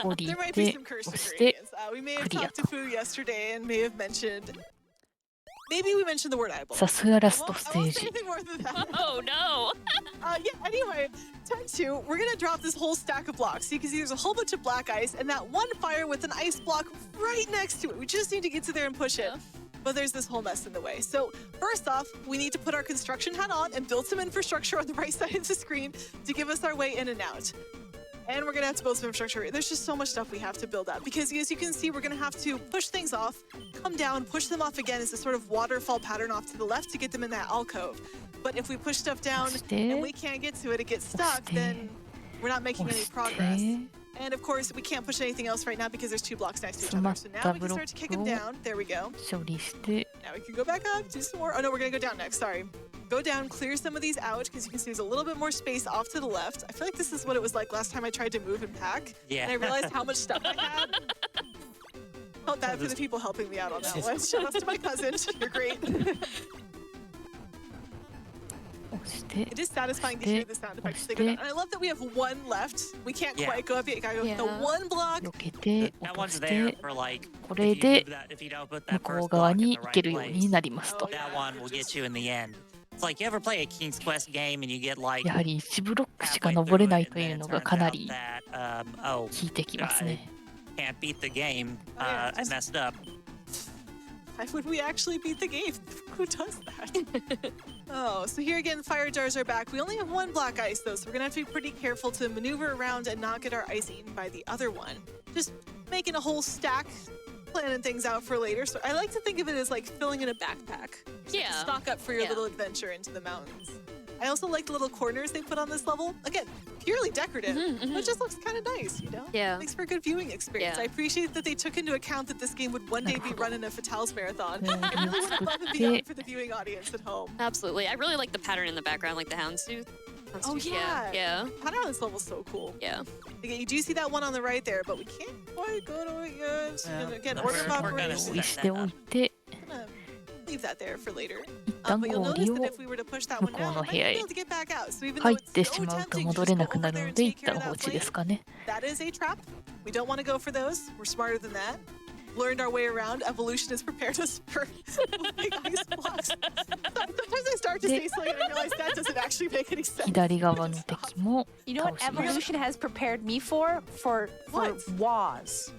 降り There might て be some cursed 押して ingredients. We may have クリア talked to と Fu yesterday and may have mentioned... Maybe we mentioned the word eyeball. さすがラスト I ステ won't ー say ジ anything more than that. Oh no. Yeah, anyway, time 2, we're gonna drop this whole stack of blocks. So you can see there's a whole bunch of black ice and that one fire with an ice block right next to it. We just need to get to there and push it. But there's this whole mess in the way. So first off, we need to put our construction hat on and build some infrastructure on the right side of the screen to give us our way in and out. And we're gonna have to build some infrastructure. There's just so much stuff we have to build up because as you can see, we're gonna have to push things off, come down, push them off again as a sort of waterfall pattern off to the left to get them in that alcove. But if we push stuff down and we can't get to it, it gets stuck, then we're not making 押 any し progress. て And of course, we can't push anything else right now because there's 2 blocks next to each other. So now we can start to kick them down. There we go. 処理して Now we can go back up, do some more. Oh no, we're gonna go down next, sorry. Go down, clear some of these out, because you can see there's a little bit more space off to the left. I feel like this is what it was like last time I tried to move and pack. Yeah. And I realized how much stuff I had. Felt bad for the people helping me out on that one. Shout out to my cousin, you're great. 押して It is satisfying to hear the sound effects they go down. And I love that we have one left. We can't Yeah. quite go up yet. You gotta go the one block. 避けて That 落と one's し there て for like これで if you don't put 向 that こう first 側 block に in 行 the け right るよう place. になりますと That one will get you in the end. It's like you ever play a King's Quest game and you get like やはり1ブロックしか halfway 登れ through ない it という and の then が it か turns な out り that oh 効いてきますね can't beat the game. Oh, yeah, I just- messed up. Why would we actually beat the game? Who does that? Oh, so here again, fire jars are back. We only have one black ice though, so we're gonna have to be pretty careful to maneuver around and not get our ice eaten by the other one. Just making a whole stack, planning things out for later. So I like to think of it as like filling in a backpack. Just like to Yeah. stock up for your Yeah. little adventure into the mountains. I also like the little corners they put on this level. Again, purely decorative, but just looks kind of nice, you know? Yeah. Makes for a good viewing experience. Yeah. I appreciate that they took into account that this game would one day be run in a Fatales marathon. こ I れ really を went 作 above and っ beyond て for the viewing audience at home. Absolutely. I really like the pattern in the background, like the houndstooth. Oh, yeah. Yeah. Pattern on this level's so cool. Yeah. Again, you do see that one on the right there, but we can't quite go to it yet. Yeah. Again, No, order of we're gonna operations. 用意しておいて Gonna leave that there for later. 一旦 But you'll 氷 notice を that if we were to push that 向 one こ down, う we の might 部屋 be へ able to get back out. So even though 入っ it's て so しまうと tempting to 戻 just れ go なく over なる there の and で一 take care 旦 of 放 that 置で flame, すかね that is a trap. We don't want to go for those. We're smarter than that. Learned our way around. Evolution has prepared us for big ice blocks. Sometimes I start to say something and I realize that doesn't actually make any sense. 左側の敵も You know what 倒します evolution has prepared me for? For What? WAS.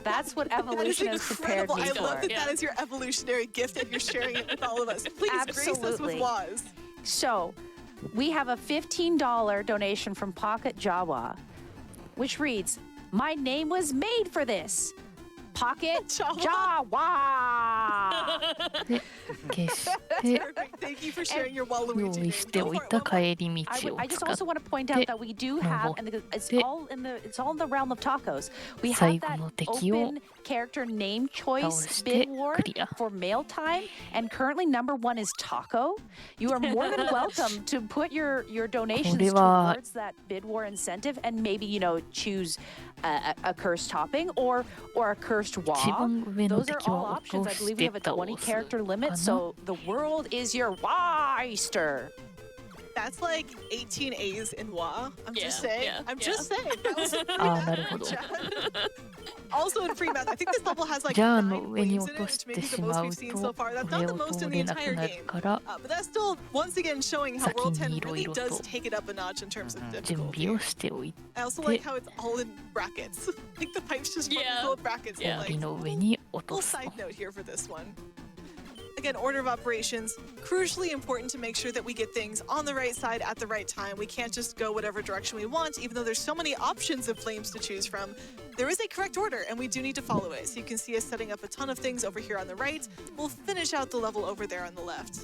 That's what That is evolution has prepared incredible. me I love for. that that is your evolutionary gift and you're sharing it with all of us. Please grace us with Absolutely. WAS. So, we have a $15 donation from Pocket Jawa. which reads, "My name was made for this. Pocket Jawa. Jawa." で、決して Perfect. Thank you for sharing your 用 Waluigi 意 name. して Go おい for it, た Waluigi. 帰り道を I just 使っ also want to point out that we do have, and it's all in the realm of tacos. We have 最 that 後の敵を open character name 倒 choice して bid war クリア。 for mail time, and currently number 1 is taco. You are more than welcome to put your donations これは towards that bid war incentive, and maybe choose a cursed topping or a cursed 一 wah. 番上の Those are 敵 all は options. 落 I と believe し we て have a 倒 20 す character か limit, な。 so the world is your Waister. That's like 18 A's in WA. I'm just saying. Yeah, I'm yeah. just saying. That was free ああ、 math な in るほ the ど。 chat. Also in free math, I think this level has like じゃあ 9 上に waves 落 in と it, し which may て be し the ま most う we've seen と so far. That's これ not the を most 通 in the れなく entire なる game. から But that's still once again showing how 先 World に 10 いろ really いろと does take it up a notch in terms of 準 difficulty. 備をしておい I also て like how it's all in brackets. Like the pipes just from Yeah. these little brackets. Yeah. Like, 氷の上に落 little とすと side note here for this one. Again, order of operations, crucially important to make sure that we get things on the right side at the right time. We can't just go whatever direction we want, even though there's so many options of flames to choose from. There is a correct order, and we do need to follow it. So you can see us setting up a ton of things over here on the right. We'll finish out the level over there on the left.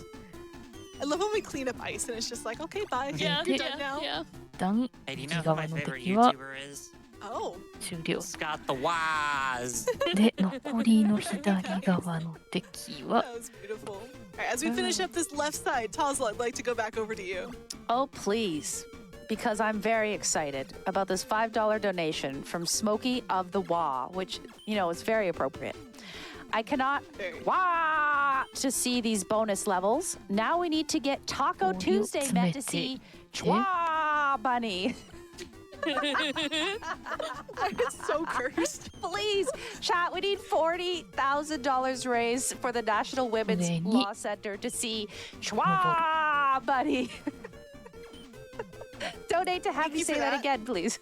I love when we clean up ice, and it's just like, okay, bye. Yeah, You're yeah, done now. yeah. 一旦 Hey, do you 右 know who 側 my の favorite 敵は YouTuber is? Oh, 終了 Scott the Waz. で残りの左側の敵は that was beautiful. All right, as we finish up this left side, Tazla, I'd like to go back over to you. Oh, please. Because I'm very excited about this $5 donation from Smokey of the Wah, which, is very appropriate. I cannot Very. wah to see these bonus levels. Now we need to get Taco Tuesday met to see Chua Bunny. It's so cursed. Please, chat, we need $40,000 raised for the National Women's 上に Law Center to see Chua Bunny. Donate to have Thank me you say for that that. again, please.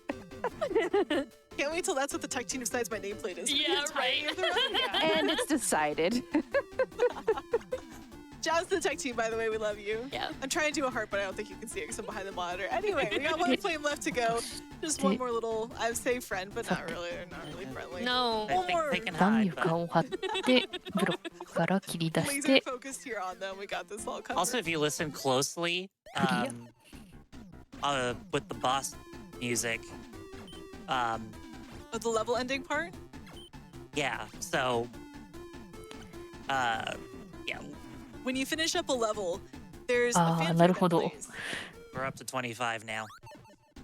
Can't wait till that's what the tech team decides my nameplate is. Yeah, right. And it's decided. Jazz the tech team, by the way, we love you. Yeah. I'm trying to do a heart, but I don't think you can see it because I'm behind the monitor. Anyway, we got one flame left to go. Just one more little, I would say friend, but not really. They're not really friendly. No. I One think more. they can 一旦 hide, 床 but を張ってブロックから切り出し Laser て focused here on them. We got this all covered. also if you listen closely, with the boss music, Oh, the level ending part? yeah. So, yeah. When you finish up a level, there's a ああ、 fanfare なる that ほど。 plays. We're up to 25 now.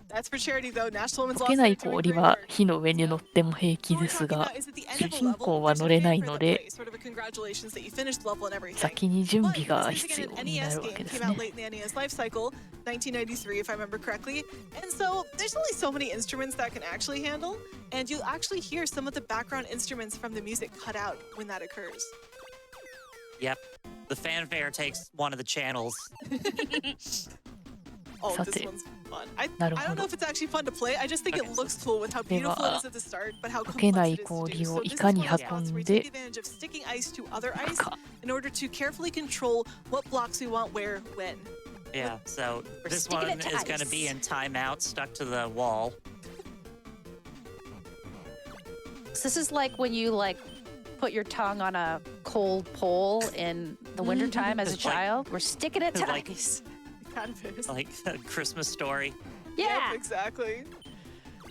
That's for charity, though. National Women's 溶 Law けない Center doing 氷 great は work. 火の上に乗っても平気 What で we're す talking が about is at the end 主 of a 人 level, 公は there's 乗 a れない fanfare の that で plays, sort of a congratulations that you finished the level and everything. 先に準備 But が this is 必 again 要 an にな NES るわ game, けです came out ね。 late in the NES life cycle, 1993 if I remember correctly. And so there's only so many instruments that can actually handle, and you'll actually hear some of the background instruments from the music cut out when that occurs. Yep. The fanfare takes one of the channels. Oh, Sa this te. one's fun. I なる don't ほ know ど if it's actually fun to play. I just think it Okay. looks cool with how で beautiful it は is at the start, but how 溶けな complex い it is to 氷 do. を So い this is か one に of the spots 運 where ん we で take advantage of sticking ice to other ice か in order to carefully control what blocks we want where when. Yeah. So this sticking one it to is going to be ice. in timeout, stuck to the wall. So this is like when you put your tongue on a cold pole in the wintertime as a It's like- child. We're sticking it to like- ice. Canvas. Like a Christmas story. Yeah. Yep, exactly.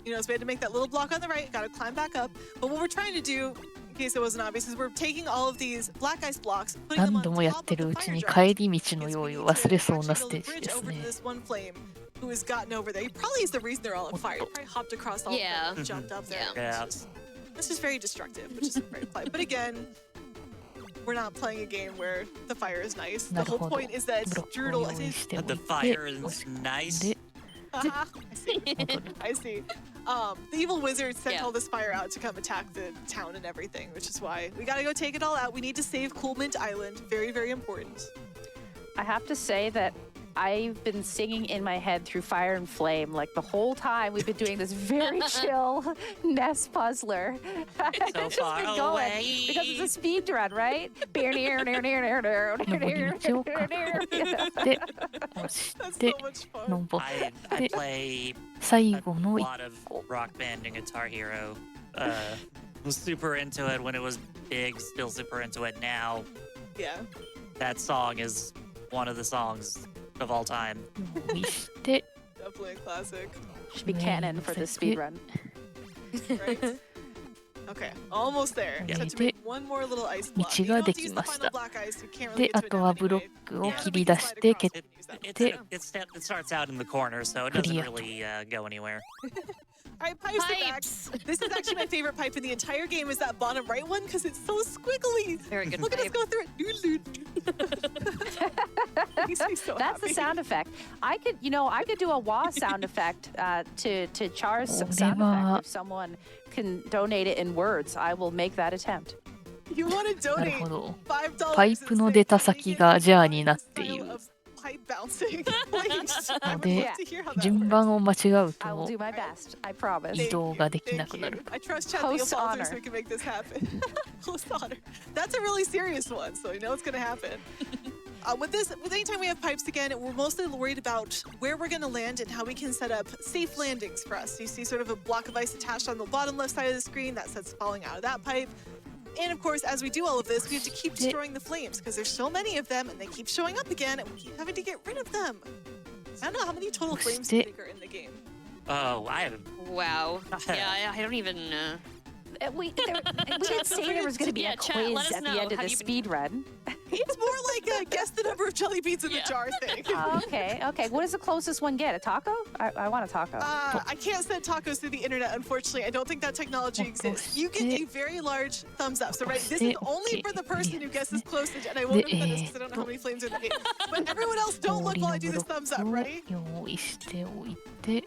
You know, so we had to make that little block on the right, got to climb back up. But what we're trying to do, in case it wasn't obvious, is we're taking all of these black ice blocks, putting them 何 on 度もや top って of る the うち fire に giant. 帰り道の Because 用 we 意 need を to 忘れそう actually な build ス a テージ bridge です over to ね。 this one flame who has gotten over there. He probably is the reason they're all on fire. He probably hopped across all Yeah. of them and jumped up there. Yeah. Yeah. This is very destructive, which is very play. But again, we're not playing a game where the fire is nice. The なる whole ほど。 point is that ブ it's ロックを brutal. 用 I 意 think しておい The て fire 押 is し nice. で I see. 戻る。 I see. The evil wizard sent Yeah. all this fire out to come attack the town and everything, which is why we gotta go take it all out. We need to save Cool Mint Island. Very, very important. I have to say that I've been singing in my head through Fire and Flame like the whole time we've been doing this very chill NES puzzler. It's just far been going away. because it's a speed run, right? で、押し That's て so much fun. 登っ I て play 最 a 後の一 lot of Rock Band and Guitar Hero. Was super into it when it was big, still super into it now. Yeah. That song is one of the songs of all time. 個にして Definitely a classic. Should be canon for the speed run. Right? Okay, almost there. Yeah. Just have to make one more little ice block. 道 You が don't で have to き use ま the し final た。 black ice. You can't really で、 get あ to it と now はブロ anyway. ックを Yeah, 切 but り we 出 can し slide て across 蹴っ it and use that.て It starts out in the corner, so it doesn't Clear. really go anywhere. All right, pipes are back. This is actually my favorite pipe in the entire game is that bottom right one because it's so squiggly. Very good Look at us pipe. go through it. Makes me so That's the happy. sound effect. I could do a wah sound effect to Char's Oh, sound never. effect. If someone can donate it in words, I will make that attempt. You want to なる donate ほど。 $5. パイプの出た先がジャーになっている。 Pipe bouncing. Please. I の would で love to hear how that 順 works. 番を間違う I will と do my best. I promise. 移動ができな Thank くな you. る。 I trust Chad that you'll Host's follow through honor. so we can make this happen. Host honor. That's a really serious one, so you know it's going to happen. With anytime we have pipes again, we're mostly worried about where we're going to land and how we can set up safe landings for us. You see sort of a block of ice attached on the bottom left side of the screen that sets falling out of that pipe. And of course, as we do all of this, we have to keep destroying the flames because there's so many of them and they keep showing up again and we keep having to get rid of them. I don't know how many total flames do you think are in the game. Oh, I have. Wow. Yeah, I don't even. We didn't say there was going to be Yeah, a chat, quiz let us at the know. end of Have the you speed run. It's more like a guess the number of jelly beans in the Yeah. jar thing. Oh, okay. What does the closest one get? A taco? I want a taco. I can't send tacos through the internet, unfortunately. I don't think that technology exists. You get a very large thumbs up. So, right, this is only for the person who guesses closest, and I won't know who that is because I don't know how many flames are in the game. But everyone else, don't look 氷 while の I do ブロ this thumbs ッ up. クを Ready? 用意しておいて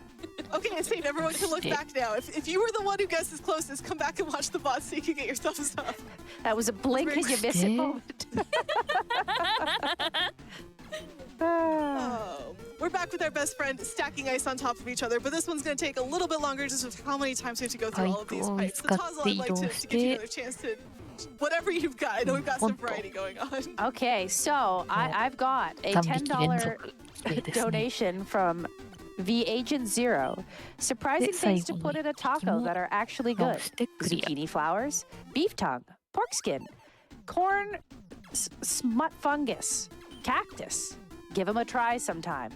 Okay, it's safe. Everyone can look back now. If you were the one who guesses closest, come back and watch the bot so you can get your thumbs up. That was a blink and you miss it Yeah. moment. Oh, we're back with our best friend stacking ice on top of each other, but this one's going to take a little bit longer just with how many times we have to go through all of these pipes. So Tazzle, I'd like to give you another chance to whatever you've got. I know we've got some variety going on. Okay, so I've got a 3匹連 $10 続綺麗ですね。 donation from V Agent Zero. Surprising things to put in a taco that are actually good. 直してクリア。 Zucchini flowers, beef tongue, pork skin, corn smut fungus, cactus. Give them a try sometime.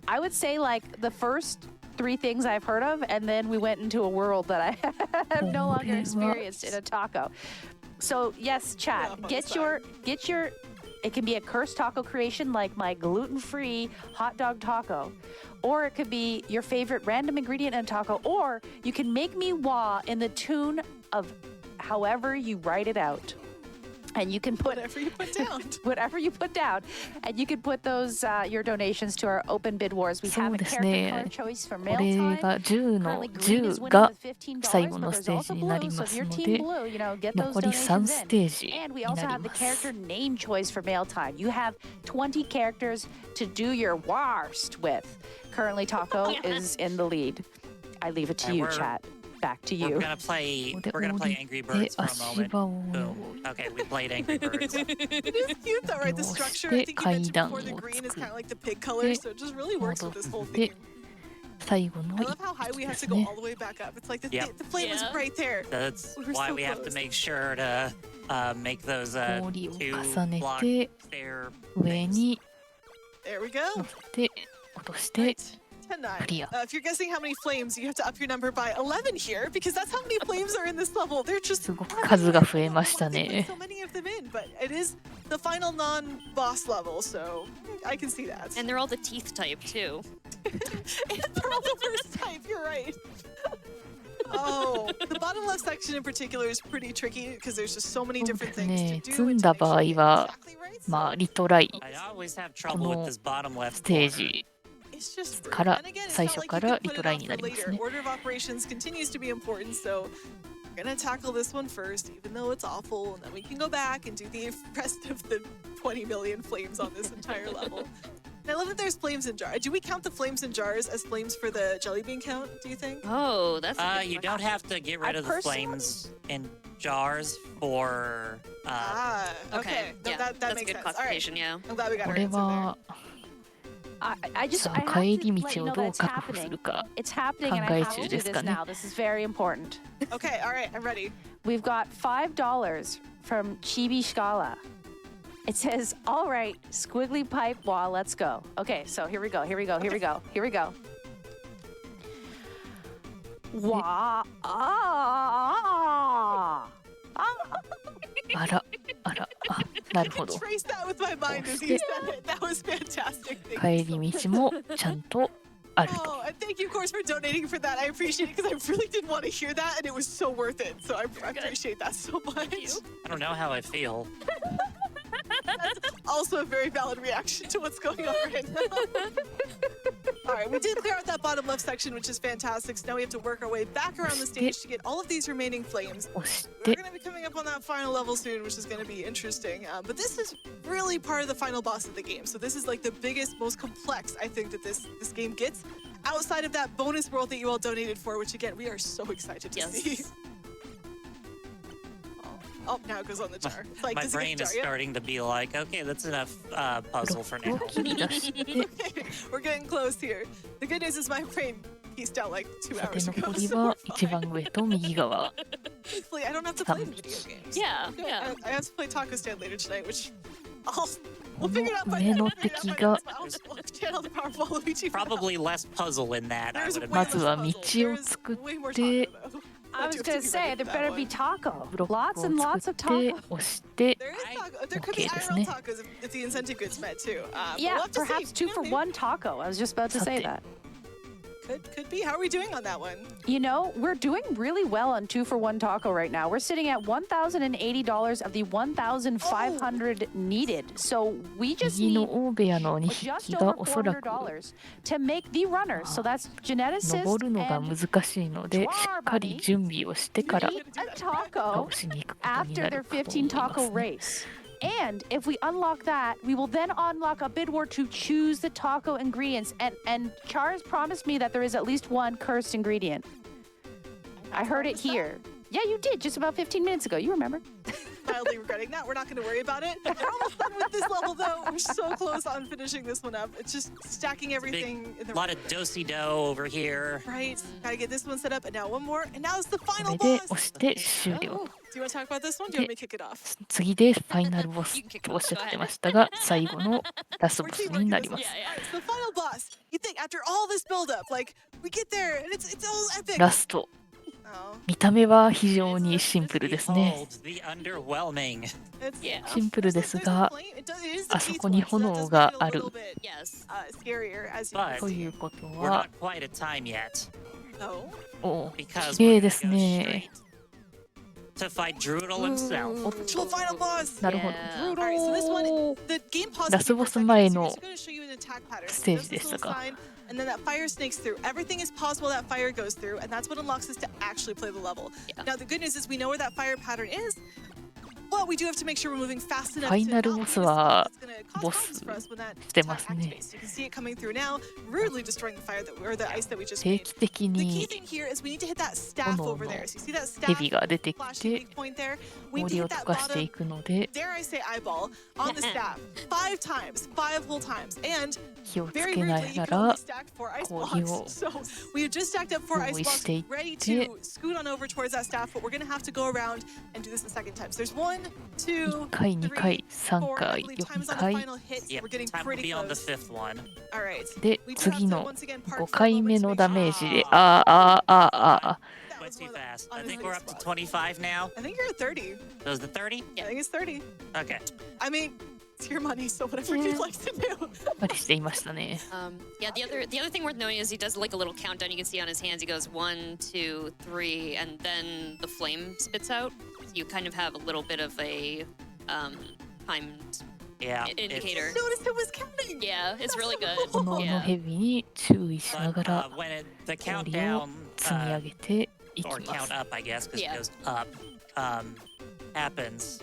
I would say like the first 3 things I've heard of, and then we went into a world that I have no longer experienced in a taco. So yes, chat, get your. It can be a cursed taco creation like my gluten-free hot dog taco, or it could be your favorite random ingredient in a taco, or you can make me wah in the tune of however you write it out. And you can put Whatever you put down. whatever you put down, and you can put those your donations to our open bid wars. We そ have う a です character ね card choice for こ mail れ time. が10 Currently, の green is 10 winning が with $15, 最後の but ス there's テー also ジになり blue. ま So if す you're の team で blue, get those 残り3 donations ステ in. ージ And we に also なり have the ます。 character name choice for mail time. You have 20 characters to do your worst with. Currently, Taco is in the lead. I leave it to And you, we're- chat. Back to We're you. gonna play. ここで We're gonna 降 play り Angry て Birds for a 足 moment. 場を用 Boom. 意 Okay, we played Angry Birds. It is cute though, right? The structure. I think you mentioned before the green is kind of like the pig color, so it just really works with this whole theme. 最後の I 1 love how high we 匹で have to す go ね all the way back up. It's like the, Yep. the flame was Yeah. right there. That's We were why so we have to close. make sure to make those 氷を 2 重ね block て stair 上 things. に There we go. 乗せて落として Right. 10-9. Clear. If you're guessing how many flames, you have to up your number by 11 here because that's how many flames are in this level. They're just すごく数が増えました They put ね so many of them in, but it is the final non-boss level, so I can see that. And they're all the teeth type too. And they're all the worst type. You're right. Oh, the bottom left section in particular is pretty tricky because there's just so many そうで different す things ね to do. 積ん and to だ make 場 sure 合 you get は exactly right. まあリトライ I always have trouble with this bottom left ステー corner. ジ It's just rude. から And again, it's 最 not 初 like か you ら can リ put ト it ライ off に for なります later. ね Order of operations continues to be important, so we're gonna tackle this one first, even though it's awful, and then we can go back and do the rest of the 20 million flames on this entire level. I love that there's flames in jars. Do we count the flames in jars as flames for the jelly bean count, do you think? Oh, that's a good You question. don't have to get rid of the flames in jars for. Okay. No, Yeah, that that's makes a good sense. All right. classification, yeah. I'm glad we got こ our れ answer there. は I just さ I あ have 帰 to り let 道 you を know ど that う it's 確保す happening. るか It's happening, and I 考え have 中 to で do す this かね。 now. This is very important. Okay, all right, I'm ready. We've got $5 from Chibi Scala. It says, "All right, squiggly pipe wall, let's go." Okay, so here we go. Here we go. Here we go. Here we go. Wah ah. あら、あら、あ、なるほ I ど。 traced that with my mind as you said it. That was fantastic. Thank 帰 you. り道もちゃんとあると。 Oh, and thank you, of course, for donating for that. I appreciate it because I really didn't want to hear that, and it was so worth it. So I appreciate that so much. I don't know how I feel. That's also a very valid reaction to what's going on right now. All right, we did clear out that bottom left section, which is fantastic. So now we have to work our way back around the stage to get all of these remaining flames. 押し We're て going to be coming up on that final level soon, which is going to be interesting. But this is really part of the final boss of the game. So this is like the biggest, most complex, I think, that this game gets outside of that bonus world that you all donated for, which again, we are so excited to see. Yes. Oh, now it goes on the jar. Like, My does it get brain the is jar yet? starting to be like, okay, that's enough puzzle for ブロ now. ックを切り出して Okay, we're getting close here. The good news is my brain pieced out like 2さて hours ago. 残り So は we're 一番上と右側。 thankfully, I don't have to play the video games. Yeah, Good. yeah. I have to play Taco Stand later tonight, which we'll こ figure it out の by 上 then. の We'll figure it 敵 out by が then. I'll channel the powerful Luigi. for Probably less puzzle in that, I There's would way ま imagine. ずは less 道 puzzle. を There's 作っ way more て taco, though. I was do have gonna to be say ready there for better that be one. taco. ブロッ Lots クを and 作 lots of って taco. 押して There is taco. There could be Okay です IRL ね。 tacos if the incentive gets met too. But Yeah, we'll have to perhaps see. two You for know, one taco. I was just about to say that. Could be. How are we doing on that one? You know, we're doing really well on 2 for 1 taco right now. We're sitting at $1,080 of the 1,500 needed. So we just 右 need の大部屋の2 just 匹が over おそらく $400 to make the runners. So that's geneticists 登るのが and 難しいので、しっかり準備をしてから a taco 倒しに行くことに after な their るかと思 15 いま taco すね。 race. And if we unlock that, we will then unlock a bid war to choose the taco ingredients. And Charles promised me that there is at least one cursed ingredient. I heard it here. Yeah, you did just about 15 minutes ago. You remember? Mildly regretting that. We're not going to worry about it. We're almost done with this level, though. We're so close on finishing this one up. It's just stacking everything in the A lot of do-si-do over here. right. Gotta get this one set up, and now one more, and now it's the こ final れで boss. 押して終了。 Do you want to talk about this one? Do you want me to kick it off? 次でファイナルボスとおっしゃってましたが、最後のラスト We're ボス teamworking にな this りま one. す。 Alright, so the final boss. You think after all this build-up, like we get there, and it's all epic. ラスト、 Oh, 見た目は非常にシンプルですね。 Behold the underwhelming. it's Yeah. シンプルですが、 it is the あそこに P1, so that 炎 does が make it a ある little bit, Yes. scarier as you But ということ we're は not、quite at time yet. know. お Because 綺 we're 麗 gonna です go ね。 straight to fight Droodle himself. To the final boss. なるほど。 Yeah. Alright, so this one, the game paused ラス for ボ a ス second, 前 so の it's going to show you an attack pattern. ステー So ジ this でした little が、 sign, and then that fire snakes through. Everything is paused while that fire goes through, and that's what unlocks us to actually play the level. Yeah. Now, the good news is we know where that fire pattern is, but we do have to make sure we're moving fast enough ファイ to ナル not ボ hit ス a spot は that's going to cause ボ problems ス for us when that して attack ますね。 activates. You can see it coming through now, rudely destroying the fire that or the ice that we just 定 made. 期的 The key に thing here is we need to hit that staff 炎 over の there. So you see that ヘ staff ビが出てき flashing て weak point there? We need 氷 to を hit 溶 that かしてい bottom くので dare I say eyeball on the staff 5 times, 5 whole times, and 火をつ very けな rudely you が can only ら stack 4 ice 氷を blocks. So we have just stacked up 4 ice 用意 blocks, していっ ready て to scoot on over towards that staff, but we're gonna have to go around and do this a second time. So there's 1, 2, 1回、2 3, 回、3 4. I 回、 believe 4 time is on the 回 final hit. So Yep, we're getting time will pretty be on the close. fifth one. All right. で We do have 次 to の once again park 5 for a 回 moment 目 to の make ダ sure メージで that Went was too one of the fast. I honestly think we're up to spots. 25 now. I think you're at 30. Was it 30? I think it's 30. Okay. I mean, it's your money, so whatever you'd like to do. やっぱりしていましたね。 Yeah, the other thing worth knowing is he does like a little countdown. You can see on his hands. He goes 1, 2, 3, and then the flame spits out. So you kind of have a little bit of a timed Yeah. indicator. Notice it was counting. Yeah, it's really good. 炎の Yeah. ヘビに注意しな But がら the 氷を countdown 積み上げていき or ます count。up, I guess, because Yeah. it goes up, happens.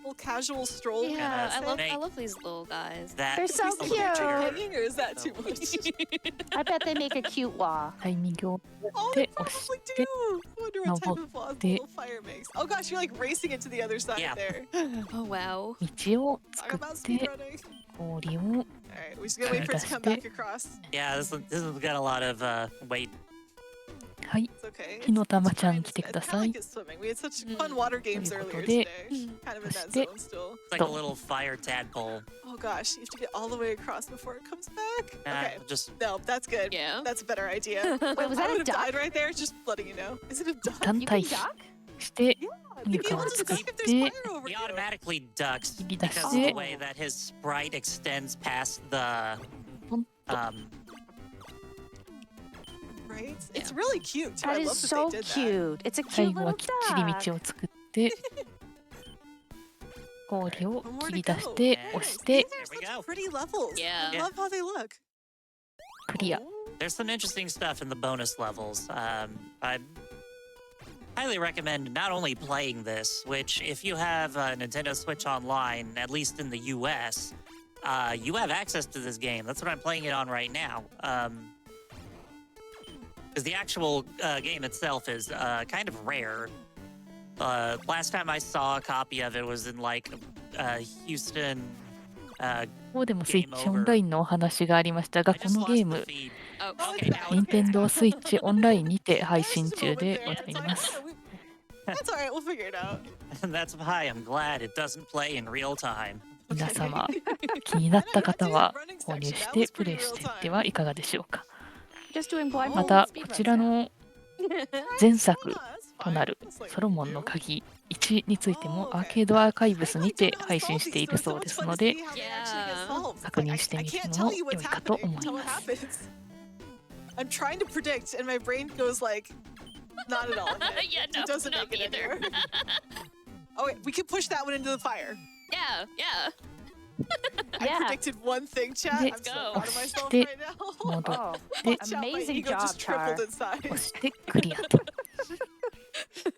little casual stroll. Yeah, I make love these little guys. That They're so a little cute. bigger. Hanging, or is that too much? I bet they make a cute wall. タイミングを Oh, で they 押し probably て do. I wonder what type of wall the little fire makes. Oh gosh, you're like racing it to the other side Yeah. there. Oh wow. 道を Talk 作 about って speedrunning. 氷を Alright, we're just gonna wait for it to come back across. Yeah, this has got a lot of weight. はい It's okay. 火の It's 玉ちゃん fine. 来てく It's だ kinda さ like い it's swimming. We had such fun water games という earlier ことで today. Kind of in that そして zone still. It's like a little fire tadpole. Oh gosh, you have to get all the way across before it comes back. Okay. Just No, that's good. Yeah. That's a better idea. Wait, was I that a would have duck? died right there, just letting you know. Is it a duck? 単 You 対 can 比 duck? して Yeah, 何 you'd be か able を to 作っ duck if there's て fire over he you. automatically ducks 切り出 because し of the て way that his sprite extends past the ポンと Right? It's really cute too. I That is love that so they did that. cute. It's a 最 cute 後は little きっちり duck. 道を作って氷を One more 切 to り出し go. て Nice. 押して These are There we such go. pretty levels. Yeah. I love how they look. クリア There's some interesting stuff in the bonus levels. I highly recommend not only playing this, which if you have a Nintendo Switch Online, at least in the US, you have access to this game. That's what I'm playing it on right now. Because the actual game itself is kind of rare. Last time I saw a copy of it was in like Houston. ここでもスイッチオンラインのお話がありましたが I こ just のゲ lost ーム the feed. Oh, Okay, now 任 it's 天 back. 堂スイッチオンラインにて配 Just 信 a 中 moment で there. ござい It's ます That's alright, we'll figure it out. That's why I'm glad it doesn't play in real time. 皆様気になった方は購入してプレイしてみてはいかがでしょうか Just doing blind ま speed た runs こちら now. の前作 Yeah, that's となる fine. That's like ソロモンの you. 鍵1についてもアーケードアーカイブスにて配信しているそうですので Yeah. 確認してみるのも良いかと思います I'm trying to predict, and my brain goes like, not at all. Yeah, no, it doesn't not make it either. anywhere. Oh wait, we can push that one into the fire. Yeah, yeah. I Yeah. predicted one thing, chat.で I'm so Go. proud of myself で right now. 戻っ Oh, て Watch out, my amazing ego job, just tripled Char. in size. 押してクリアと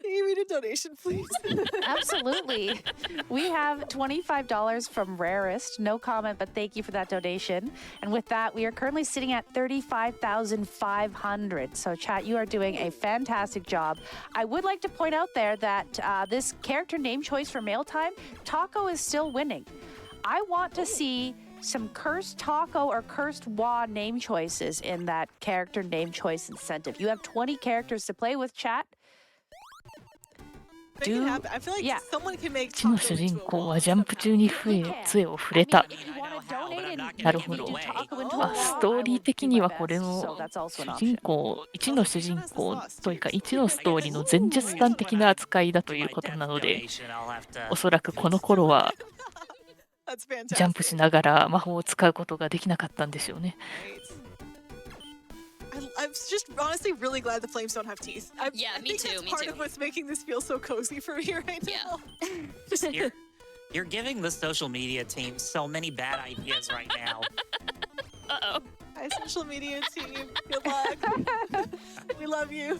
Can you read a donation, please? Absolutely. We have $25 from Rarest. No comment, but thank you for that donation. And with that, we are currently sitting at 35,500. So, chat, you are doing a fantastic job. I would like to point out there that this character name choice for mail time, Taco is still winning. I want to see some cursed taco or cursed wa name choices in that character name choice incentive. You have 20 characters to play with, chat. Make it happen. I feel like yeah. someone can make うちの Taco 主人 into a 公 wall. はジャンプ中に杖を触れた I mean, if you want to I know how, donate but I'm and not gonna なる give ほ it ど away. taco into a まあ wall, ストーリー I will 的 do に my はこれ best. の So that's also 主 an 人 option. 公1の主人公というか1のストーリーの前述端的な扱いだということなので おそらくこの頃は That's ジャンプ fantastic. しながら魔法を使うことができなかったんでしょうね I'm just honestly really glad the flames don't have teeth. Yeah, I me think too, that's me part too. of what's making this feel so cozy for me right Yeah. now. You're giving the social media team so many bad ideas right now. Uh-oh. Hi, social media team. Good luck. We love you.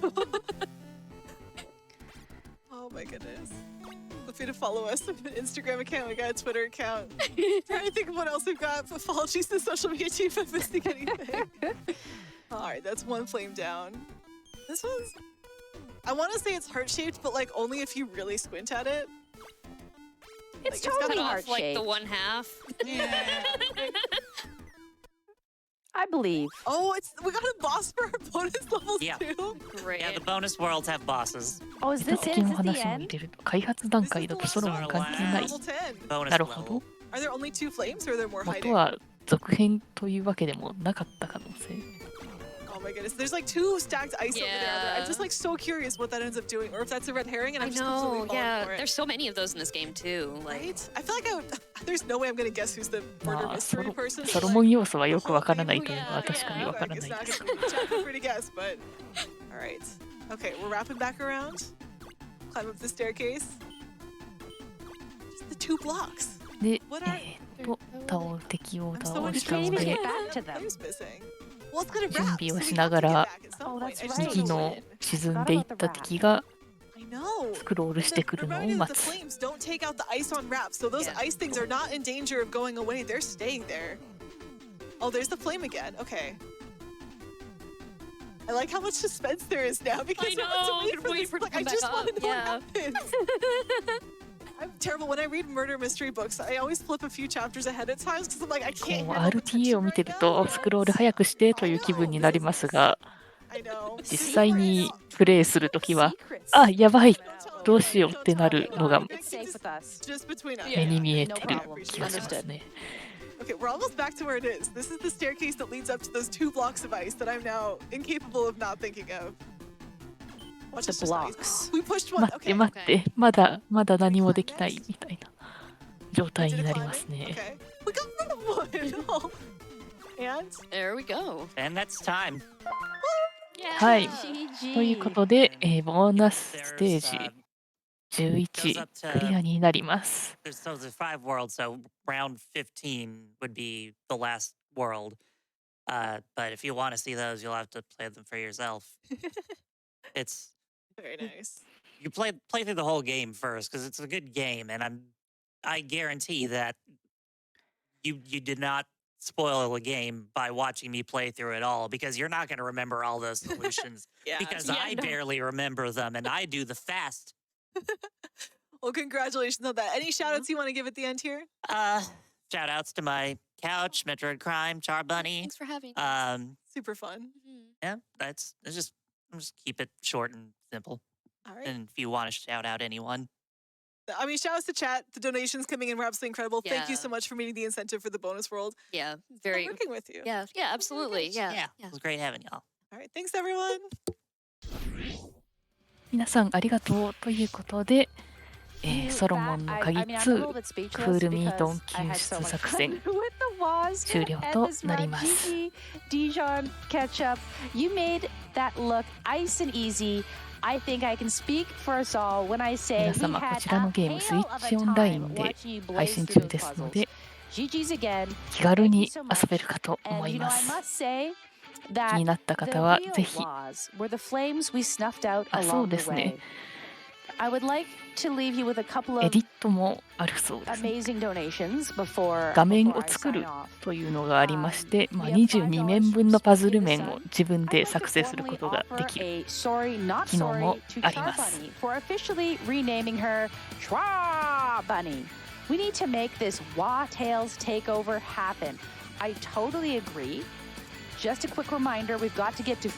Oh my goodness. Feel free to follow us. We have an Instagram account. We got a Twitter account. Trying to think of what else we've got. Apologies to the social media team if I'm missing anything. All right, that's one flame down. This one's... I want to say it's heart-shaped, but like only if you really squint at it. It's Like, it's got totally an heart Off like the shaped. one half. Yeah. I believe. Oh, we got a boss for our bonus levels Yeah. too. Great. Yeah, the bonus worlds have bosses. Oh, is 出 this た it? 時 Is の this the 話も end? 入れると開発段階だとソロモン関係ない Level 10. Bonus なるほ level. ど Are there only 2 flames or are there more 元 hiding? は続編というわけでもなかった可能性 Oh my goodness. There's like 2 stacked ice over there. I'm Yeah. just like so curious what that ends up doing or if that's a red herring and I I'm just know, completely falling yeah. for it. There's so many of those in this game too. Like, Right? I feel like there's no way I'm gonna guess who's the murder まあソ mystery ロ person. ソロモン要素はよくわからないというのは確かにわからない It's で not す gonna be feel free to guess, but all right. Okay, we're wrapping back around. Climb up the staircase. Just the 2 blocks. で、 What are 敵を I'm so 倒 interested したの even で get back to them. Flames missing. Well, it's gonna 準 wrap, 備 so を we し have な to が get ら back at some Oh, point. that's I just right. don't 右 know の when. 沈んでいった敵が I know. スクロールしてくるのを Reminding me that 待 the つ flames don't take out the ice on wraps. So those ice things are not in danger of going away. They're staying there. Oh, there's the flame again. Okay. I like how much suspense there is now because I know. I wait for like, I just want to know what happens. I'm terrible when I read murder mystery books. I always flip a few chapters ahead of time because I'm like, I こ can't う handle the RTA を tension 見て right るとスクロール早くしてという気分になりますが、 now. I know. 実際にプレイするときは、あ、やばい、どうしようってなるのが It's safe with us. Just between us. 目に見えて No る problem. 気がしますね。 Okay, we're almost back to where it is. This is the staircase that leads up to those 2 blocks of ice that I'm now incapable of not thinking of. Watch The this just ice. blocks. We pushed one. 待って Okay. 待って、まだ何もできないみたいな状態 Did に it なり climb ます it? ね。 Okay. We got rid of one. Oh. And There we go. And that's time. はい。 GG. ということで、ボーナスステー There's ジ goes 11 up クリア to になります。 there's 5 worlds, so round 15 would be the last world. But if you want to see those, you'll have to play them for yourself. It's very nice. you play through the whole game first because it's a good game, and I guarantee that you did not spoil a game by watching me play through it all because you're not going to remember all those solutions Yeah. because Yeah, I no. barely remember them and I do the fast. Well, congratulations on that. Any shout outs you want to give at the end here? Shout outs to my couch, Metroid Crime, Char Bunny. Thanks for having us. Super fun. Yeah, it's just keep it short and simple. All right. And if you want to shout out anyone, I mean, shout outs to chat. The donations coming in were absolutely incredible. Thank you Yeah. so much for meeting the incentive for the bonus world. Yeah, Fun very. working with you. Yeah, absolutely. Yeah. it was great having y'all. All right. Thanks, everyone. 皆さんありがとうということで、ソロモンの鍵2クールミートン救出作戦終了となります。 dijonketchup, you made that look ice and easy. I think I can speak for us all when I say 皆 we 様 had こちらの a ゲーム hail スイッ of チ a オンライ time ンで watching you 配 blaze 信 through 中 those ですの puzzles. で GG's again. 気軽に Thank you so much. 遊べるかと And 思い you know, ま I す。 must say 気 that になった the 方は real ぜひ。 flaws were the flames we snuffed out あ、そう along で the すね。 way. I would like to leave you with a couple エ of ディットもあるそうですね。 amazing donations before 画面 before を I 作る sign off. というのがありまして、22面分のパズル面を自分 I'd で like to 作成する formally ことがで offer きる a sorry, not 機能 sorry も to あり Char ます Bunny for officially renaming her Char Bunny. We need to make this Wah Tails takeover happen. I totally agree. Just a quick reminder, we've got to get to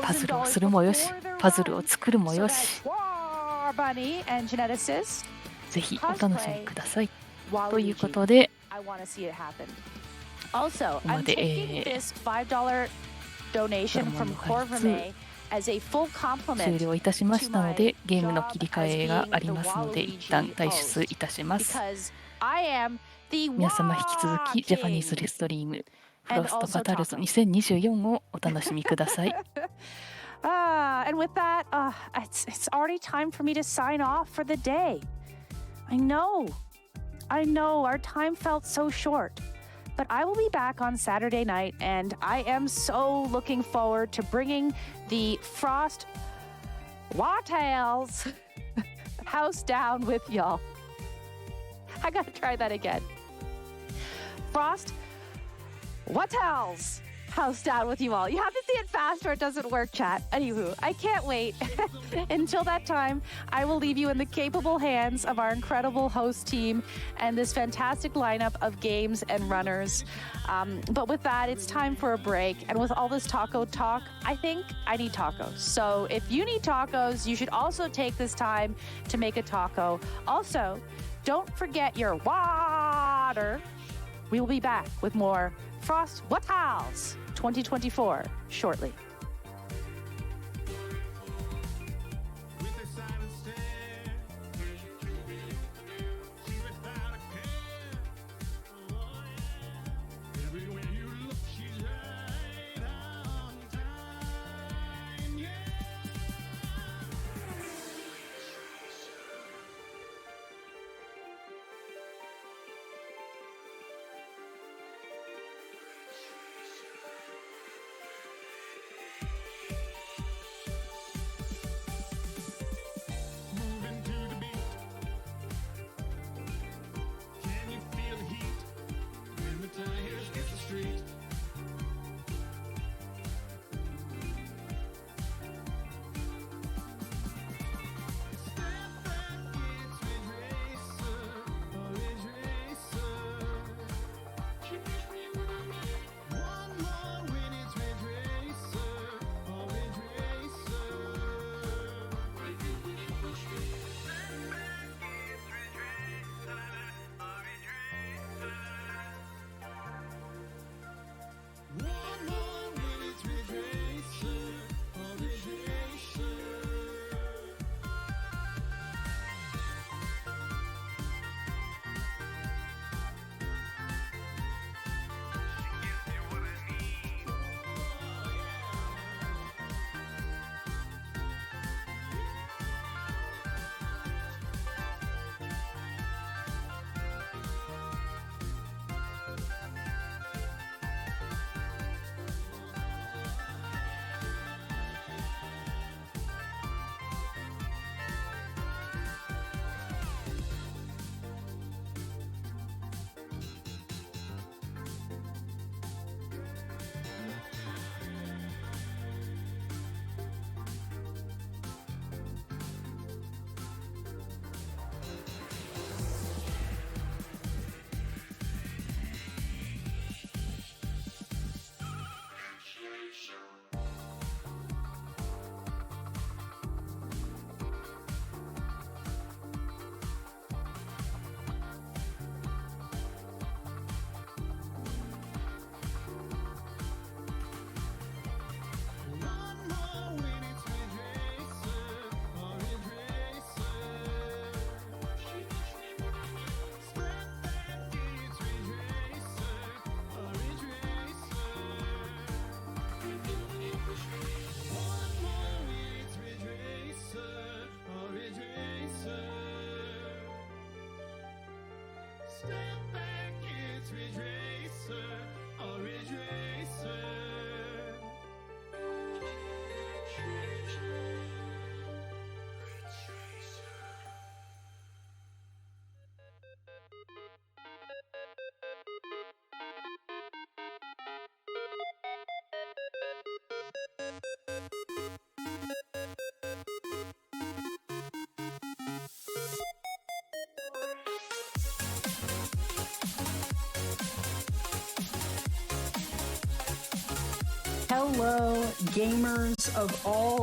パズルを $40,000 するもよし before the パズルを run. 作るも So よ that し Char Bunny and Geneticist, ぜひお楽しみくださいというこ Waluigi. とで I want to see it happen. Also, ここま I'm で taking this $5 donation from Corverme as a full 終 compliment 了いたしましたのでゲームの切り替えがありますので一旦退出いたします。 because I am the 皆様引き続き Wah ジャパニーズ King. レストリームフ And ロスト also バタルズ taco. 2024をお楽しみください。 And with that, it's already time for me to sign off for the day. I know, our time felt so short. But I will be back on Saturday night, and I am so looking forward to bringing the Frost Wattails house down with y'all. I gotta try that again. Frost Wattails house down with you all. You have to see it fast or it doesn't work, chat. Anywho, I can't wait. Until that time, I will leave you in the capable hands of our incredible host team and this fantastic lineup of games and runners. But with that, it's time for a break. And with all this taco talk, I think I need tacos. So if you need tacos, you should also take this time to make a taco. Also, don't forget your water. We will be back with more Frost Wattals 2024 shortly. Hello, gamers of all